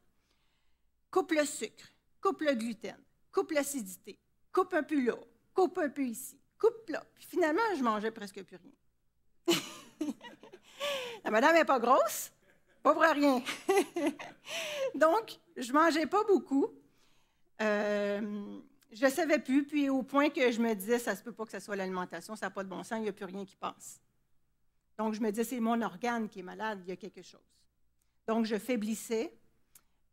Coupe le sucre, coupe le gluten, coupe l'acidité, coupe un peu là, coupe un peu ici, coupe là. Puis finalement, je mangeais presque plus rien. La madame n'est pas grosse, pas pour rien. Donc, je ne mangeais pas beaucoup. Je ne savais plus, puis au point que je me disais, ça ne se peut pas que ce soit l'alimentation, ça n'a pas de bon sens, il n'y a plus rien qui passe. Donc, je me disais, c'est mon organe qui est malade, il y a quelque chose. Donc, je faiblissais.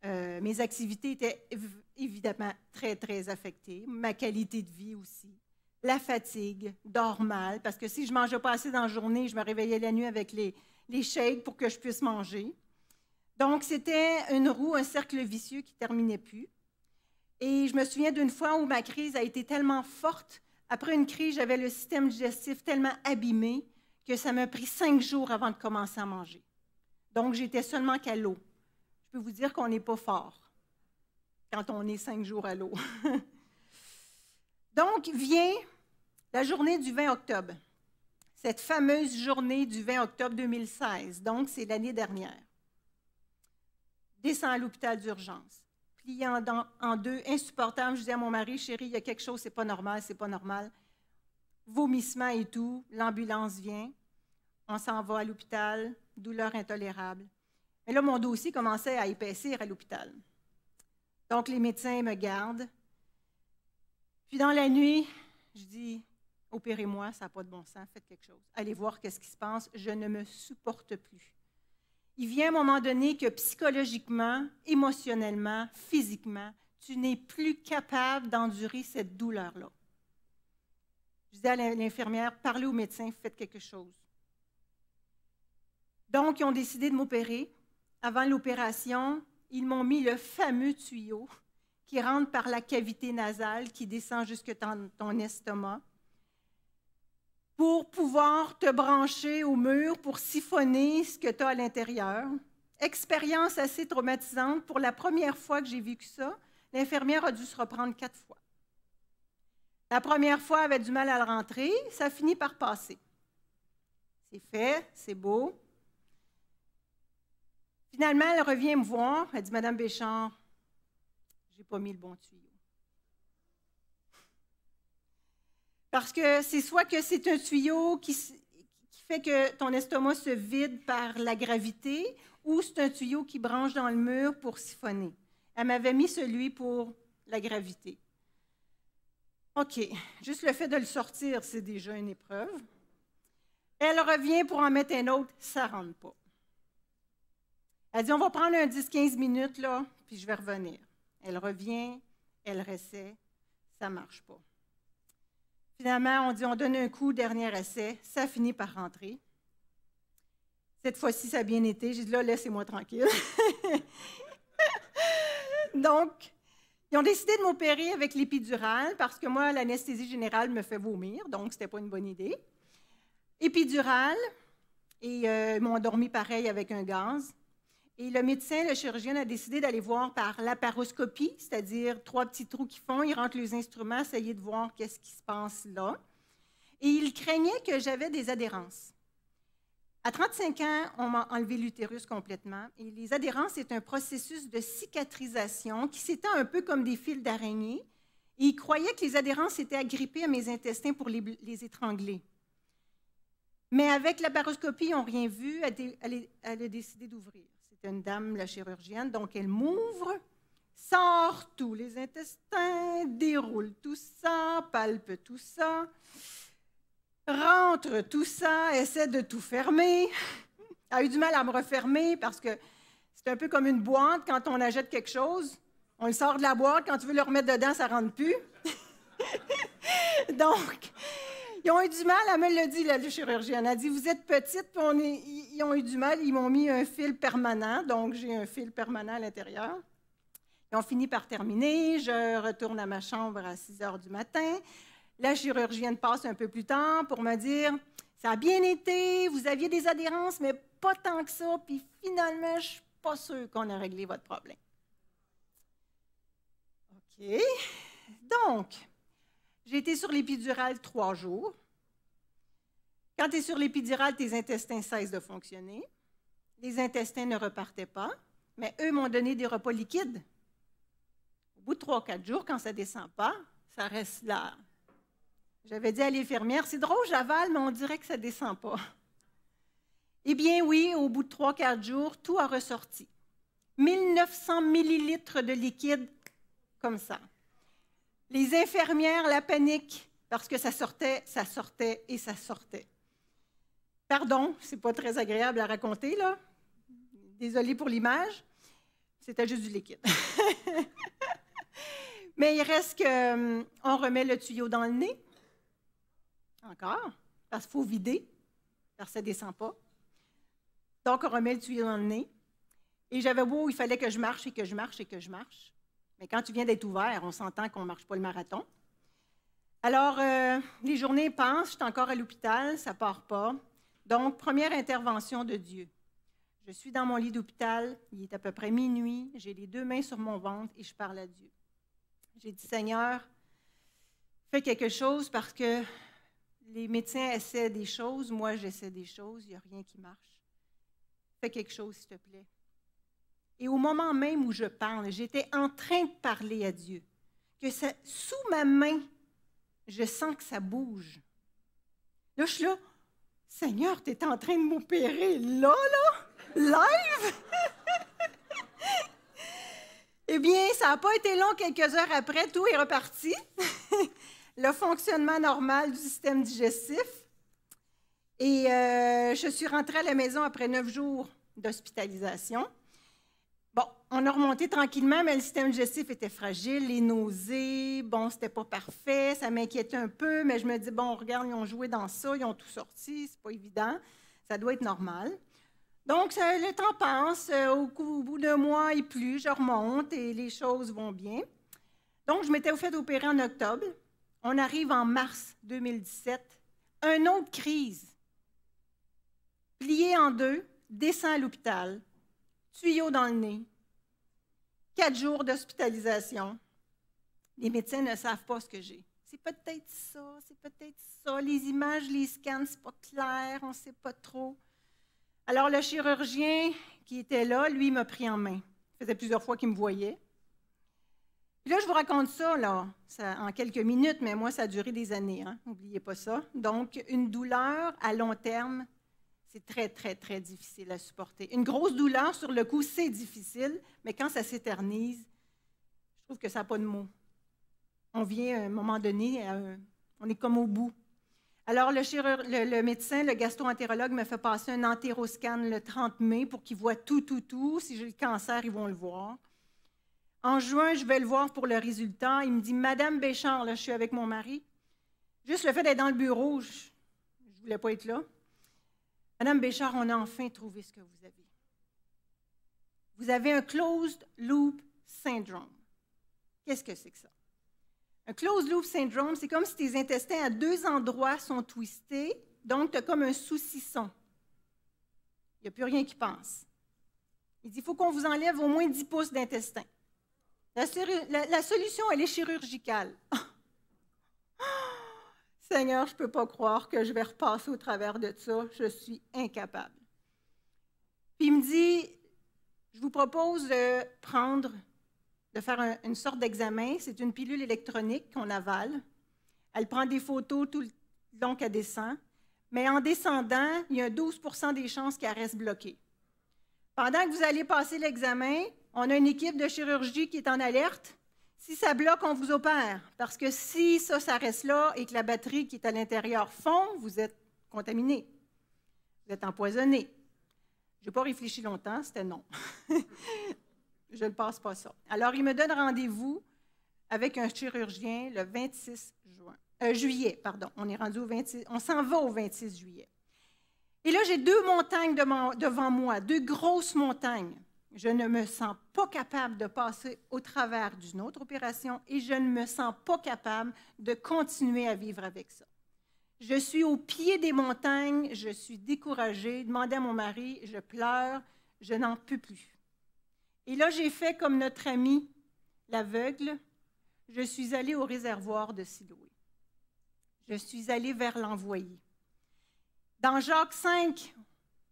Mes activités étaient évidemment très, très affectées. Ma qualité de vie aussi. La fatigue, dors mal, parce que si je ne mangeais pas assez dans la journée, je me réveillais la nuit avec les shakes pour que je puisse manger. Donc, c'était une roue, un cercle vicieux qui ne terminait plus. Et je me souviens d'une fois où ma crise a été tellement forte. Après une crise, j'avais le système digestif tellement abîmé que ça m'a pris 5 jours avant de commencer à manger. Donc, j'étais seulement qu'à l'eau. Je peux vous dire qu'on n'est pas fort quand on est 5 jours à l'eau. Donc, vient la journée du 20 octobre. Cette fameuse journée du 20 octobre 2016. Donc, c'est l'année dernière. Descends à l'hôpital d'urgence. Plié en deux, insupportable. Je dis à mon mari, chérie, il y a quelque chose, c'est pas normal, c'est pas normal. Vomissement et tout, l'ambulance vient, on s'en va à l'hôpital, douleur intolérable. Mais là, mon dossier commençait à épaissir à l'hôpital. Donc, les médecins me gardent. Puis dans la nuit, je dis, opérez-moi, ça n'a pas de bon sens, faites quelque chose. Allez voir qu'est-ce qui se passe, je ne me supporte plus. Il vient à un moment donné que psychologiquement, émotionnellement, physiquement, tu n'es plus capable d'endurer cette douleur-là. Je dis à l'infirmière, parlez au médecin, faites quelque chose. Donc, ils ont décidé de m'opérer. Avant l'opération, ils m'ont mis le fameux tuyau qui rentre par la cavité nasale, qui descend jusque dans ton estomac. pour pouvoir te brancher au mur pour siphonner ce que tu as à l'intérieur. Expérience assez traumatisante. Pour la première fois que j'ai vécu ça, l'infirmière a dû se reprendre 4 fois. La première fois, elle avait du mal à le rentrer. Ça finit par passer. C'est fait, c'est beau. Finalement, elle revient me voir. Elle dit, « Madame Béchard, je n'ai pas mis le bon tuyau. » Parce que c'est soit que c'est un tuyau qui fait que ton estomac se vide par la gravité, ou c'est un tuyau qui branche dans le mur pour siphonner. Elle m'avait mis celui pour la gravité. OK, juste le fait de le sortir, c'est déjà une épreuve. Elle revient pour en mettre un autre, ça ne rentre pas. Elle dit, on va prendre un 10-15 minutes, là, puis je vais revenir. Elle revient, elle réessaie, ça ne marche pas. Finalement, on dit, on donne un coup, dernier essai, ça finit par rentrer. Cette fois-ci, ça a bien été. J'ai dit, là, laissez-moi tranquille. Donc, ils ont décidé de m'opérer avec l'épidurale parce que moi, l'anesthésie générale me fait vomir, donc ce n'était pas une bonne idée. Épidurale, et ils m'ont endormi pareil avec un gaz. Et le médecin, le chirurgien, a décidé d'aller voir par laparoscopie, c'est-à-dire 3 petits trous qui font, ils rentrent les instruments, essayer de voir qu'est-ce qui se passe là. Et il craignait que j'avais des adhérences. À 35 ans, on m'a enlevé l'utérus complètement. Et les adhérences, c'est un processus de cicatrisation qui s'étend un peu comme des fils d'araignée. Et il croyait que les adhérences étaient agrippées à mes intestins pour les étrangler. Mais avec la laparoscopie, ils n'ont rien vu. Elle a décidé d'ouvrir. C'était une dame, la chirurgienne, donc elle m'ouvre, sort tous les intestins, déroule tout ça, palpe tout ça, rentre tout ça, essaie de tout fermer. Elle a eu du mal à me refermer parce que c'est un peu comme une boîte quand on achète quelque chose. On le sort de la boîte, quand tu veux le remettre dedans, ça ne rentre plus. Donc, ils ont eu du mal, elle me l'a dit, la chirurgienne. Elle a dit, vous êtes petite, puis ils ont eu du mal, ils m'ont mis un fil permanent, donc j'ai un fil permanent à l'intérieur. Ils ont fini par terminer, je retourne à ma chambre à 6 heures du matin. La chirurgienne passe un peu plus tard pour me dire, ça a bien été, vous aviez des adhérences, mais pas tant que ça, puis finalement, je ne suis pas sûre qu'on a réglé votre problème. OK. Donc, j'ai été sur l'épidurale 3 jours. Quand tu es sur l'épidurale, tes intestins cessent de fonctionner. Les intestins ne repartaient pas, mais eux m'ont donné des repas liquides. Au bout de 3-4 jours, quand ça ne descend pas, ça reste là. J'avais dit à l'infirmière, c'est drôle, j'avale, mais on dirait que ça ne descend pas. Eh bien oui, au bout de 3-4 jours, tout a ressorti. 1900 millilitres de liquide comme ça. Les infirmières, la panique, parce que ça sortait et ça sortait. Pardon, c'est pas très agréable à raconter, là. Désolée pour l'image. C'était juste du liquide. Mais il reste qu'on remet le tuyau dans le nez. Encore, parce qu'il faut vider, parce que ça ne descend pas. Donc, on remet le tuyau dans le nez. Et j'avais beau, il fallait que je marche et que je marche et que je marche. Mais quand tu viens d'être ouvert, on s'entend qu'on ne marche pas le marathon. Alors, les journées passent, je suis encore à l'hôpital, ça ne part pas. Donc, première intervention de Dieu. Je suis dans mon lit d'hôpital, il est à peu près minuit, j'ai les 2 mains sur mon ventre et je parle à Dieu. J'ai dit, Seigneur, fais quelque chose parce que les médecins essaient des choses, moi j'essaie des choses, il n'y a rien qui marche. Fais quelque chose, s'il te plaît. Et au moment même où je parle, j'étais en train de parler à Dieu, que ça, sous ma main, je sens que ça bouge. Là, je suis là, Seigneur, tu es en train de m'opérer là, live? Eh bien, ça n'a pas été long, quelques heures après, tout est reparti. Le fonctionnement normal du système digestif. Et je suis rentrée à la maison après 9 jours d'hospitalisation. Bon, on a remonté tranquillement, mais le système digestif était fragile, les nausées, bon, c'était pas parfait, ça m'inquiétait un peu, mais je me dis, bon, regarde, ils ont joué dans ça, ils ont tout sorti, c'est pas évident, ça doit être normal. Donc, le temps passe, au bout d'1 mois et plus, je remonte et les choses vont bien. Donc, je m'étais fait opérer en octobre. On arrive en mars 2017, Une autre crise. Plié en deux, descend à l'hôpital, tuyau dans le nez, 4 jours d'hospitalisation. Les médecins ne savent pas ce que j'ai. C'est peut-être ça, c'est peut-être ça. Les images, les scans, c'est pas clair, on ne sait pas trop. Alors, le chirurgien qui était là, lui, m'a pris en main. Ça faisait plusieurs fois qu'il me voyait. Puis là, je vous raconte ça, là, en quelques minutes, mais moi, ça a duré des années, hein? N'oubliez pas ça. Donc, une douleur à long terme, c'est très, très, très difficile à supporter. Une grosse douleur, sur le coup, c'est difficile, mais quand ça s'éternise, je trouve que ça n'a pas de mots. On vient à un moment donné, on est comme au bout. Alors, le médecin, le gastro-entérologue, me fait passer un entéroscan le 30 mai pour qu'il voit tout. Si j'ai le cancer, ils vont le voir. En juin, je vais le voir pour le résultat. Il me dit, « Madame Béchard, là, je suis avec mon mari. Juste le fait d'être dans le bureau, je ne voulais pas être là. Madame Béchard, on a enfin trouvé ce que vous avez. Vous avez un closed loop syndrome. » Qu'est-ce que c'est que ça? Un closed loop syndrome, c'est comme si tes intestins à 2 endroits sont twistés, donc tu as comme un saucisson. Il n'y a plus rien qui passe. Il dit, il faut qu'on vous enlève au moins 10 pouces d'intestin. La solution, elle est chirurgicale. Seigneur, je ne peux pas croire que je vais repasser au travers de ça. Je suis incapable. Puis il me dit, je vous propose de faire une sorte d'examen. C'est une pilule électronique qu'on avale. Elle prend des photos tout le long qu'elle descend. Mais en descendant, il y a 12 % des chances qu'elle reste bloquée. Pendant que vous allez passer l'examen, on a une équipe de chirurgie qui est en alerte. Si ça bloque, on vous opère. Parce que si ça reste là et que la batterie qui est à l'intérieur fond, vous êtes contaminé. Vous êtes empoisonné. Je n'ai pas réfléchi longtemps, c'était non. Je ne passe pas ça. Alors, il me donne rendez-vous avec un chirurgien le 26 juillet. On est rendu au 26, on s'en va au 26 juillet. Et là, j'ai 2 montagnes devant moi, 2 grosses montagnes. Je ne me sens pas capable de passer au travers d'une autre opération et je ne me sens pas capable de continuer à vivre avec ça. Je suis au pied des montagnes, je suis découragée. Demandez à mon mari, je pleure, je n'en peux plus. Et là, j'ai fait comme notre ami l'aveugle. Je suis allée au réservoir de Siloé. Je suis allée vers l'envoyé. Dans Jacques 5,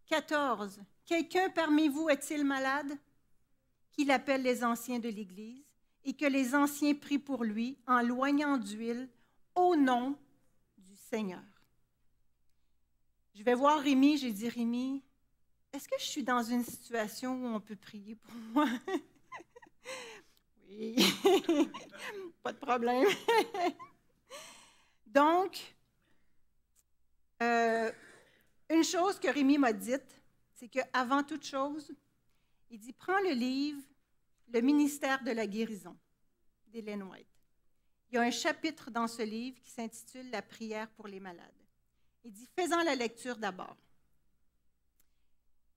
14, quelqu'un parmi vous est-il malade? Qu'il appelle les anciens de l'Église et que les anciens prient pour lui en loignant d'huile au nom du Seigneur. Je vais voir Rémi, j'ai dit, Rémi, est-ce que je suis dans une situation où on peut prier pour moi? Oui, pas de problème. Donc, une chose que Rémi m'a dite, c'est qu'avant toute chose, il dit, prends le livre « Le ministère de la guérison » d'Ellen White. Il y a un chapitre dans ce livre qui s'intitule « La prière pour les malades ». Il dit, fais-en la lecture d'abord.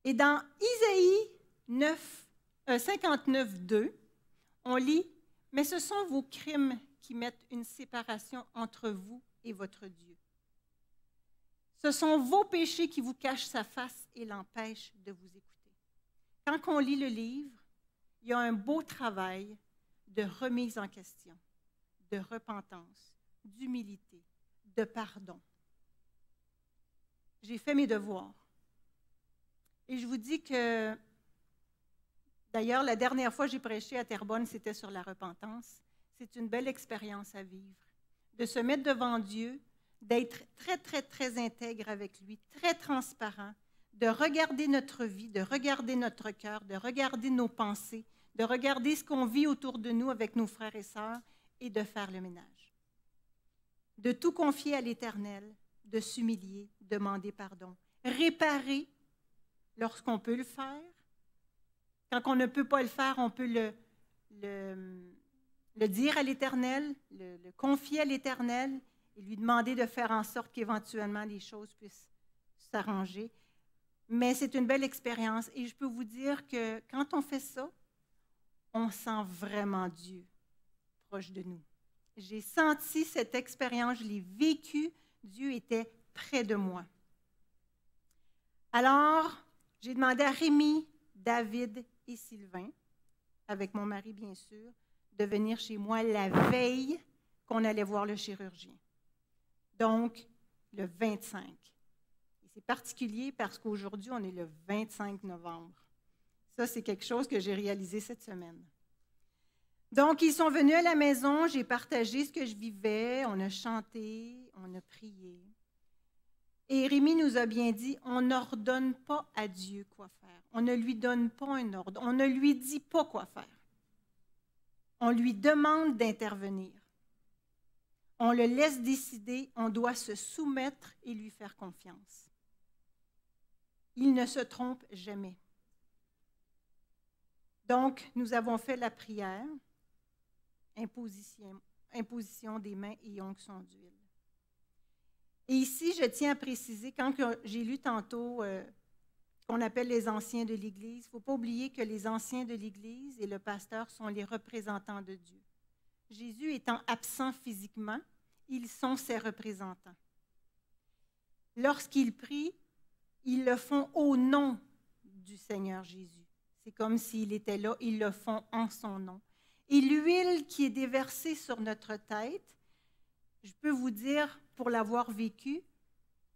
Et dans Isaïe 59, 2, on lit, « Mais ce sont vos crimes qui mettent une séparation entre vous et votre Dieu. Ce sont vos péchés qui vous cachent sa face et l'empêchent de vous écouter. » Quand on lit le livre, il y a un beau travail de remise en question, de repentance, d'humilité, de pardon. J'ai fait mes devoirs. Et je vous dis que, d'ailleurs, la dernière fois que j'ai prêché à Terrebonne, c'était sur la repentance. C'est une belle expérience à vivre, de se mettre devant Dieu, d'être très, très, très intègre avec lui, très transparent, de regarder notre vie, de regarder notre cœur, de regarder nos pensées, de regarder ce qu'on vit autour de nous avec nos frères et sœurs et de faire le ménage. De tout confier à l'Éternel, de s'humilier, demander pardon, réparer lorsqu'on peut le faire. Quand on ne peut pas le faire, on peut le dire à l'Éternel, le confier à l'Éternel et lui demander de faire en sorte qu'éventuellement les choses puissent s'arranger. Mais c'est une belle expérience et je peux vous dire que quand on fait ça, on sent vraiment Dieu proche de nous. J'ai senti cette expérience, je l'ai vécue. Dieu était près de moi. Alors, j'ai demandé à Rémi, David et Sylvain, avec mon mari bien sûr, de venir chez moi la veille qu'on allait voir le chirurgien. Donc, le 25. Et c'est particulier parce qu'aujourd'hui, on est le 25 novembre. Ça, c'est quelque chose que j'ai réalisé cette semaine. Donc, ils sont venus à la maison, j'ai partagé ce que je vivais, on a chanté, on a prié. Et Rémi nous a bien dit, on n'ordonne pas à Dieu quoi faire. On ne lui donne pas un ordre. On ne lui dit pas quoi faire. On lui demande d'intervenir. On le laisse décider, on doit se soumettre et lui faire confiance. Il ne se trompe jamais. Donc, nous avons fait la prière, imposition des mains et onction d'huile. Et ici, je tiens à préciser, quand j'ai lu tantôt qu'on appelle les anciens de l'Église, il ne faut pas oublier que les anciens de l'Église et le pasteur sont les représentants de Dieu. Jésus étant absent physiquement, ils sont ses représentants. Lorsqu'ils prient, ils le font au nom du Seigneur Jésus. C'est comme s'il était là, ils le font en son nom. Et l'huile qui est déversée sur notre tête, je peux vous dire, pour l'avoir vécu,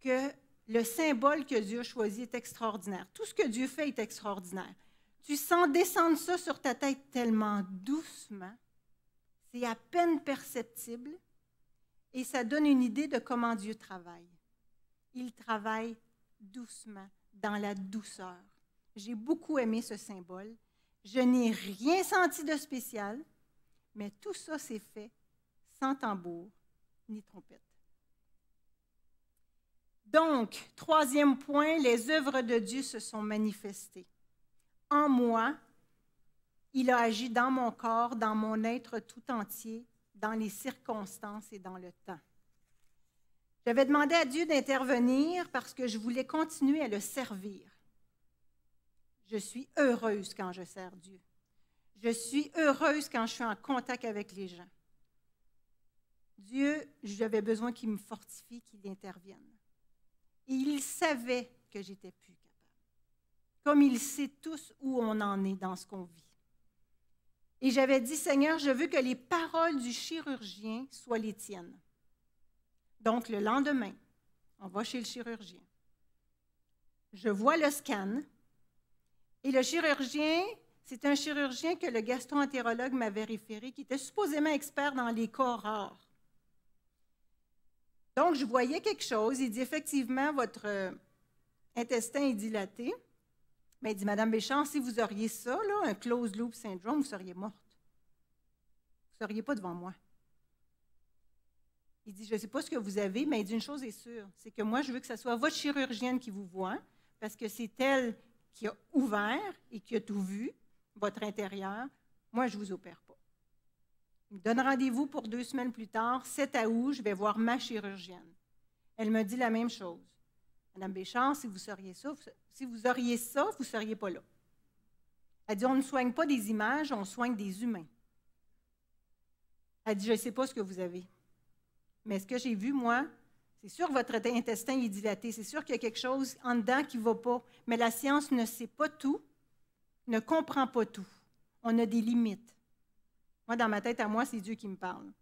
que le symbole que Dieu a choisi est extraordinaire. Tout ce que Dieu fait est extraordinaire. Tu sens descendre ça sur ta tête tellement doucement, c'est à peine perceptible, et ça donne une idée de comment Dieu travaille. Il travaille doucement, dans la douceur. J'ai beaucoup aimé ce symbole. Je n'ai rien senti de spécial, mais tout ça s'est fait sans tambour ni trompette. Donc, troisième point, les œuvres de Dieu se sont manifestées. En moi, il a agi dans mon corps, dans mon être tout entier, dans les circonstances et dans le temps. J'avais demandé à Dieu d'intervenir parce que je voulais continuer à le servir. Je suis heureuse quand je sers Dieu. Je suis heureuse quand je suis en contact avec les gens. Dieu, j'avais besoin qu'il me fortifie, qu'il intervienne. Et il savait que j'étais plus capable. Comme il sait tous où on en est dans ce qu'on vit. Et j'avais dit, Seigneur, je veux que les paroles du chirurgien soient les tiennes. Donc, le lendemain, on va chez le chirurgien. Je vois le scan. Et le chirurgien, c'est un chirurgien que le gastro-entérologue m'avait référé, qui était supposément expert dans les cas rares. Donc, je voyais quelque chose. Il dit, effectivement, votre intestin est dilaté. Mais il dit, Madame Béchard, si vous auriez ça, là, un closed loop syndrome, vous seriez morte. Vous ne seriez pas devant moi. Il dit, je ne sais pas ce que vous avez, mais il dit une chose est sûre, c'est que moi, je veux que ce soit votre chirurgienne qui vous voit, parce que c'est elle qui a ouvert et qui a tout vu, votre intérieur. Moi, je ne vous opère pas. Il me donne rendez-vous pour 2 semaines plus tard, 7 août, je vais voir ma chirurgienne. Elle me dit la même chose. Madame Béchard, si vous auriez ça, vous ne seriez pas là. Elle dit, on ne soigne pas des images, on soigne des humains. Elle dit, je ne sais pas ce que vous avez. Mais ce que j'ai vu, moi, c'est sûr que votre intestin est dilaté. C'est sûr qu'il y a quelque chose en dedans qui ne va pas. Mais la science ne sait pas tout, ne comprend pas tout. On a des limites. Moi, dans ma tête, à moi, c'est Dieu qui me parle.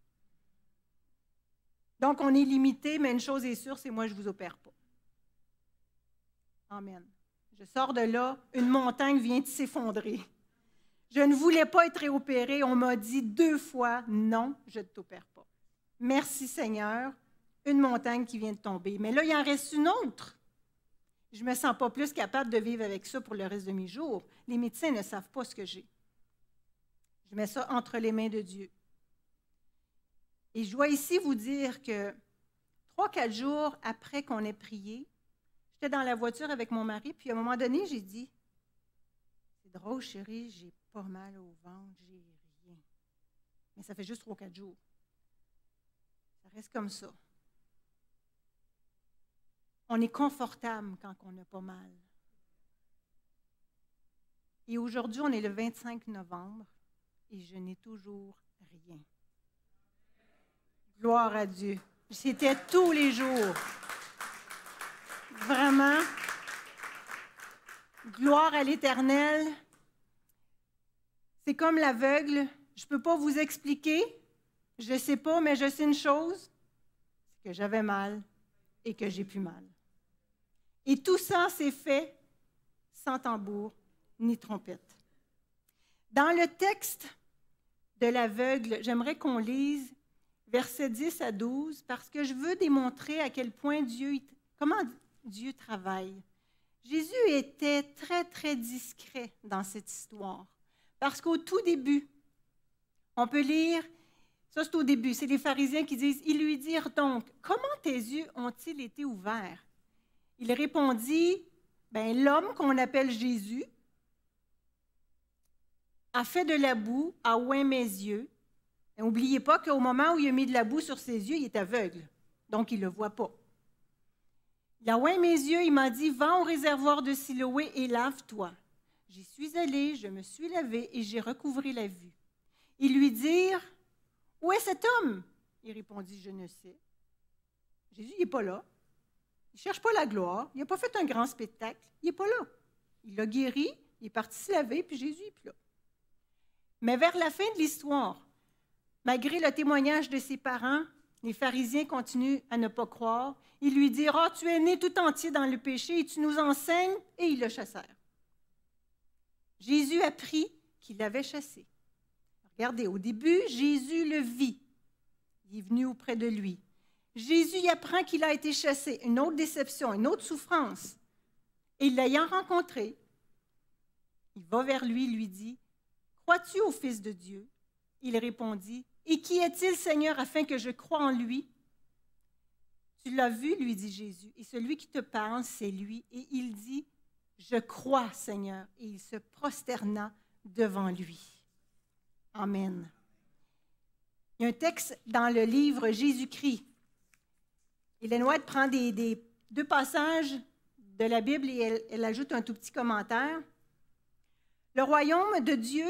Donc, on est limité, mais une chose est sûre, c'est moi, je ne vous opère pas. Amen. Je sors de là, une montagne vient de s'effondrer. Je ne voulais pas être réopérée. On m'a dit 2 fois, non, je ne t'opère pas. Merci Seigneur, une montagne qui vient de tomber. Mais là, il en reste une autre. Je ne me sens pas plus capable de vivre avec ça pour le reste de mes jours. Les médecins ne savent pas ce que j'ai. Je mets ça entre les mains de Dieu. Et je dois ici vous dire que 3-4 jours après qu'on ait prié, j'étais dans la voiture avec mon mari, puis à un moment donné, j'ai dit, c'est drôle chérie, j'ai pas mal au ventre, j'ai rien. Mais ça fait juste 3-4 jours. Ça reste comme ça. On est confortable quand on n'a pas mal. Et aujourd'hui, on est le 25 novembre et je n'ai toujours rien. Gloire à Dieu. C'était tous les jours. Vraiment. Gloire à l'Éternel. C'est comme l'aveugle. Je ne peux pas vous expliquer. Je ne sais pas, mais je sais une chose, c'est que j'avais mal et que j'ai plus mal. Et tout ça s'est fait sans tambour ni trompette. Dans le texte de l'aveugle, j'aimerais qu'on lise versets 10 à 12 parce que je veux démontrer à quel point comment Dieu travaille. Jésus était très, très discret dans cette histoire. Parce qu'au tout début, on peut lire, ça c'est au début, c'est les pharisiens qui disent, ils lui dirent donc, comment tes yeux ont-ils été ouverts? Il répondit, l'homme qu'on appelle Jésus a fait de la boue, a oint mes yeux. Et n'oubliez pas qu'au moment où il a mis de la boue sur ses yeux, il est aveugle, donc il ne le voit pas. Il a oint mes yeux, il m'a dit, va au réservoir de Siloé et lave-toi. J'y suis allé, je me suis lavé et j'ai recouvré la vue. Ils lui dirent, où est cet homme? Il répondit, je ne sais. Jésus, il n'est pas là. Il ne cherche pas la gloire. Il n'a pas fait un grand spectacle. Il n'est pas là. Il l'a guéri, il est parti se laver, puis Jésus n'est plus là. Mais vers la fin de l'histoire, malgré le témoignage de ses parents, les pharisiens continuent à ne pas croire. Ils lui dirent, « tu es né tout entier dans le péché et tu nous enseignes. » Et ils le chassèrent. Jésus apprit qu'il l'avait chassé. Regardez, au début, Jésus le vit. Il est venu auprès de lui. Jésus y apprend qu'il a été chassé. Une autre déception, une autre souffrance. Et l'ayant rencontré, il va vers lui, lui dit, « Crois-tu au Fils de Dieu? » Il répondit, « Et qui est-il, Seigneur, afin que je croie en lui? » « Tu l'as vu, lui dit Jésus, et celui qui te parle, c'est lui. Et il dit, « Je crois, Seigneur. » Et il se prosterna devant lui. Amen. Il y a un texte dans le livre Jésus-Christ. Hélène White prend deux passages de la Bible et elle ajoute un tout petit commentaire. Le royaume de Dieu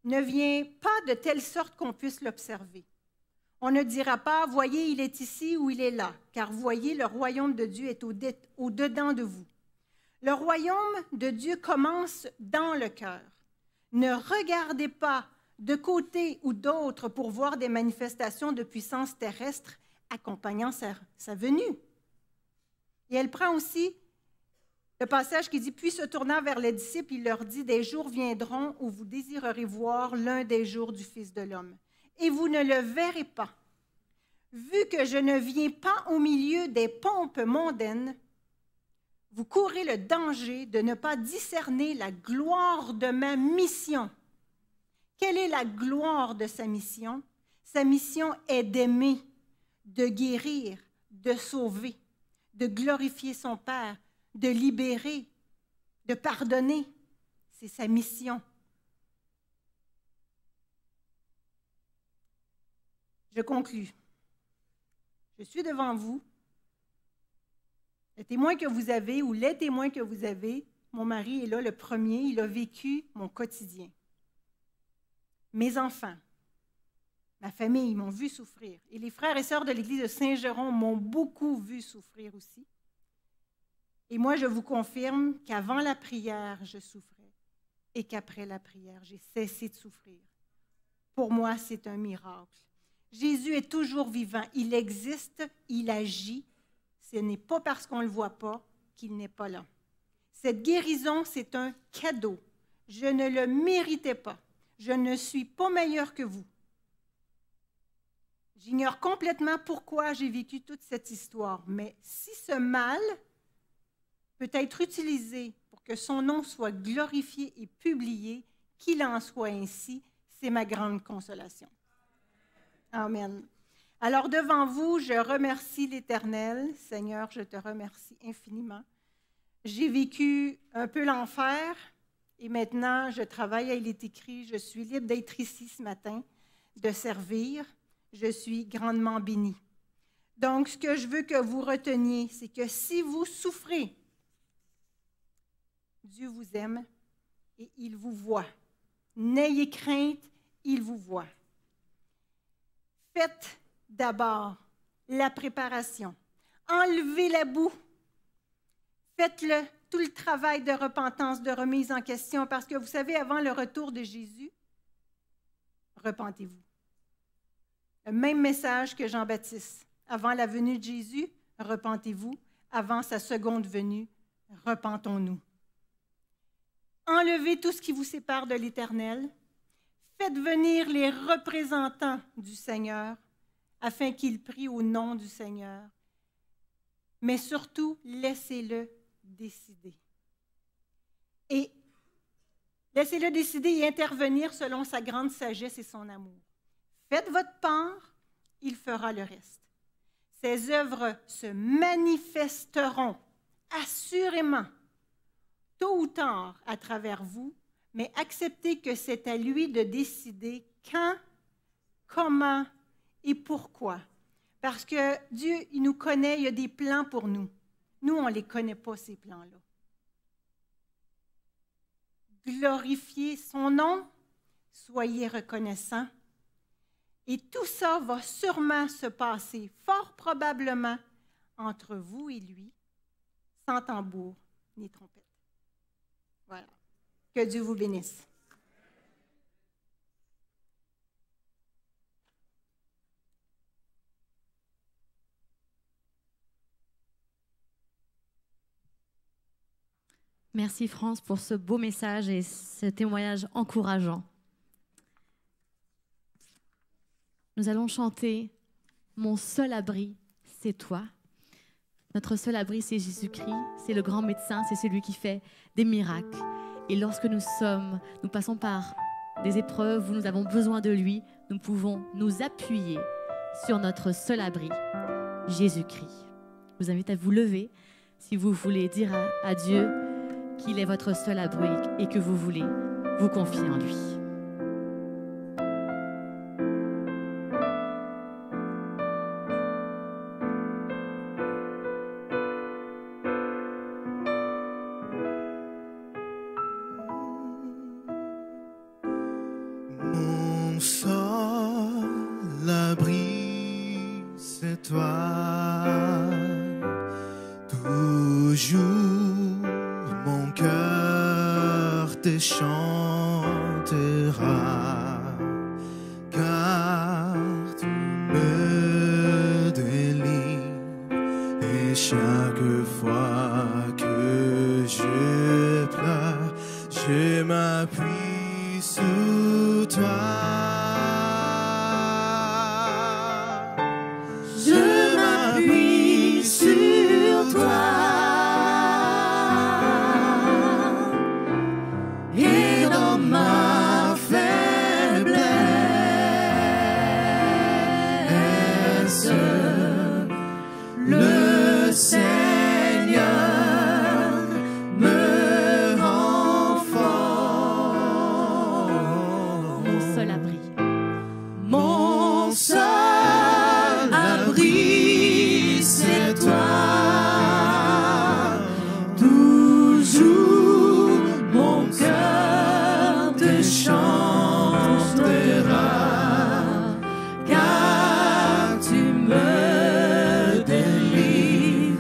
ne vient pas de telle sorte qu'on puisse l'observer. On ne dira pas, voyez, il est ici ou il est là, car voyez, le royaume de Dieu est au-dedans de vous. Le royaume de Dieu commence dans le cœur. Ne regardez pas de côté ou d'autre pour voir des manifestations de puissance terrestre accompagnant sa venue. Et elle prend aussi le passage qui dit, puis se tournant vers les disciples, il leur dit, des jours viendront où vous désirerez voir l'un des jours du Fils de l'homme. Et vous ne le verrez pas. Vu que je ne viens pas au milieu des pompes mondaines, vous courez le danger de ne pas discerner la gloire de ma mission. Quelle est la gloire de sa mission? Sa mission est d'aimer, de guérir, de sauver, de glorifier son Père, de libérer, de pardonner. C'est sa mission. Je conclus. Je suis devant vous. Le témoin que vous avez ou les témoins que vous avez, mon mari est là le premier, il a vécu mon quotidien. Mes enfants, ma famille m'ont vu souffrir. Et les frères et sœurs de l'Église de Saint-Jérôme m'ont beaucoup vu souffrir aussi. Et moi, je vous confirme qu'avant la prière, je souffrais et qu'après la prière, j'ai cessé de souffrir. Pour moi, c'est un miracle. Jésus est toujours vivant. Il existe, il agit. Ce n'est pas parce qu'on ne le voit pas qu'il n'est pas là. Cette guérison, c'est un cadeau. Je ne le méritais pas. Je ne suis pas meilleure que vous. J'ignore complètement pourquoi j'ai vécu toute cette histoire, mais si ce mal peut être utilisé pour que son nom soit glorifié et publié, qu'il en soit ainsi, c'est ma grande consolation. Amen. Alors devant vous, je remercie l'Éternel. Seigneur, je te remercie infiniment. J'ai vécu un peu l'enfer et maintenant je travaille, il est écrit, je suis libre d'être ici ce matin, de servir. Je suis grandement bénie. Donc, ce que je veux que vous reteniez, c'est que si vous souffrez, Dieu vous aime et il vous voit. N'ayez crainte, il vous voit. Faites d'abord la préparation. Enlevez la boue. Faites tout le travail de repentance, de remise en question, parce que vous savez, avant le retour de Jésus, repentez-vous. Le même message que Jean-Baptiste. Avant la venue de Jésus, repentez-vous. Avant sa seconde venue, repentons-nous. Enlevez tout ce qui vous sépare de l'Éternel. Faites venir les représentants du Seigneur afin qu'ils prient au nom du Seigneur. Mais surtout, laissez-le décider. Et laissez-le décider et intervenir selon sa grande sagesse et son amour. Faites votre part, il fera le reste. Ses œuvres se manifesteront assurément, tôt ou tard, à travers vous, mais acceptez que c'est à lui de décider quand, comment et pourquoi. Parce que Dieu, il nous connaît, il a des plans pour nous. Nous, on ne les connaît pas, ces plans-là. Glorifiez son nom, soyez reconnaissants. Et tout ça va sûrement se passer, fort probablement, entre vous et lui, sans tambour ni trompette. Voilà. Que Dieu vous bénisse. Merci France pour ce beau message et ce témoignage encourageant. Nous allons chanter « Mon seul abri, c'est toi ». Notre seul abri, c'est Jésus-Christ, c'est le grand médecin, c'est celui qui fait des miracles. Et lorsque nous passons par des épreuves où nous avons besoin de lui, nous pouvons nous appuyer sur notre seul abri, Jésus-Christ. Je vous invite à vous lever si vous voulez dire à Dieu qu'il est votre seul abri et que vous voulez vous confier en lui. Mon seul abri, c'est toi. Toujours mon cœur te chantera, car tu me délivres. Et chaque fois que je pleure, je m'appuie sur toi. Je m'appuie sur toi. Et dans ma faiblesse, le Seigneur me rend fort. Mon seul abri. Mon seul abri, c'est toi. Toujours mon cœur te chantera, car tu me délivres.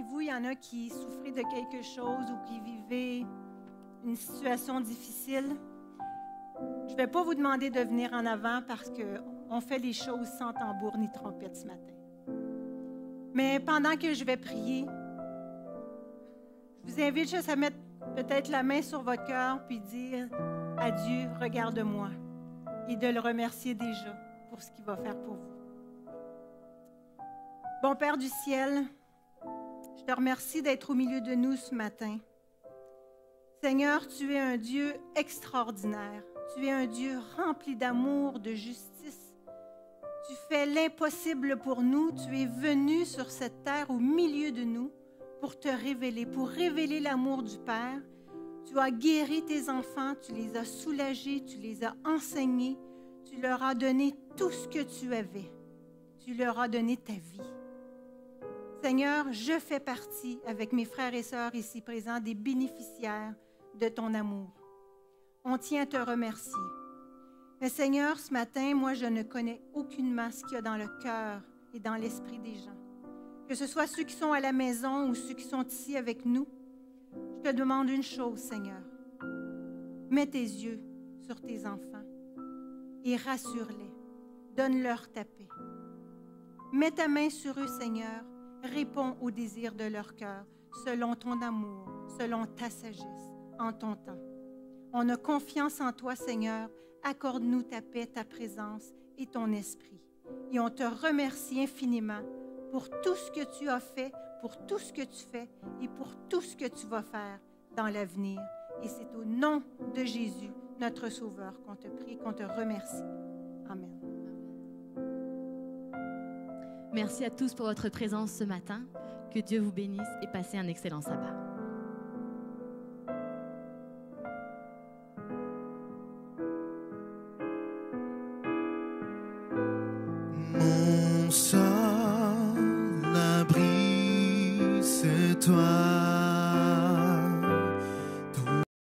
parmi vous, il y en a qui souffraient de quelque chose ou qui vivaient une situation difficile, je ne vais pas vous demander de venir en avant parce qu'on fait les choses sans tambour ni trompette ce matin. Mais pendant que je vais prier, je vous invite juste à mettre peut-être la main sur votre cœur puis dire à Dieu, regarde-moi, et de le remercier déjà pour ce qu'il va faire pour vous. Bon Père du ciel, je te remercie d'être au milieu de nous ce matin. Seigneur, tu es un Dieu extraordinaire. Tu es un Dieu rempli d'amour, de justice. Tu fais l'impossible pour nous. Tu es venu sur cette terre au milieu de nous pour te révéler, pour révéler l'amour du Père. Tu as guéri tes enfants, tu les as soulagés, tu les as enseignés. Tu leur as donné tout ce que tu avais. Tu leur as donné ta vie. Seigneur, je fais partie, avec mes frères et sœurs ici présents, des bénéficiaires de ton amour. On tient à te remercier. Mais Seigneur, ce matin, moi, je ne connais aucunement ce qu'il y a dans le cœur et dans l'esprit des gens. Que ce soit ceux qui sont à la maison ou ceux qui sont ici avec nous, je te demande une chose, Seigneur. Mets tes yeux sur tes enfants et rassure-les. Donne-leur ta paix. Mets ta main sur eux, Seigneur. Réponds aux désirs de leur cœur, selon ton amour, selon ta sagesse, en ton temps. On a confiance en toi, Seigneur. Accorde-nous ta paix, ta présence et ton esprit. Et on te remercie infiniment pour tout ce que tu as fait, pour tout ce que tu fais et pour tout ce que tu vas faire dans l'avenir. Et c'est au nom de Jésus, notre Sauveur, qu'on te prie, qu'on te remercie. Amen. Merci à tous pour votre présence ce matin. Que Dieu vous bénisse et passez un excellent sabbat.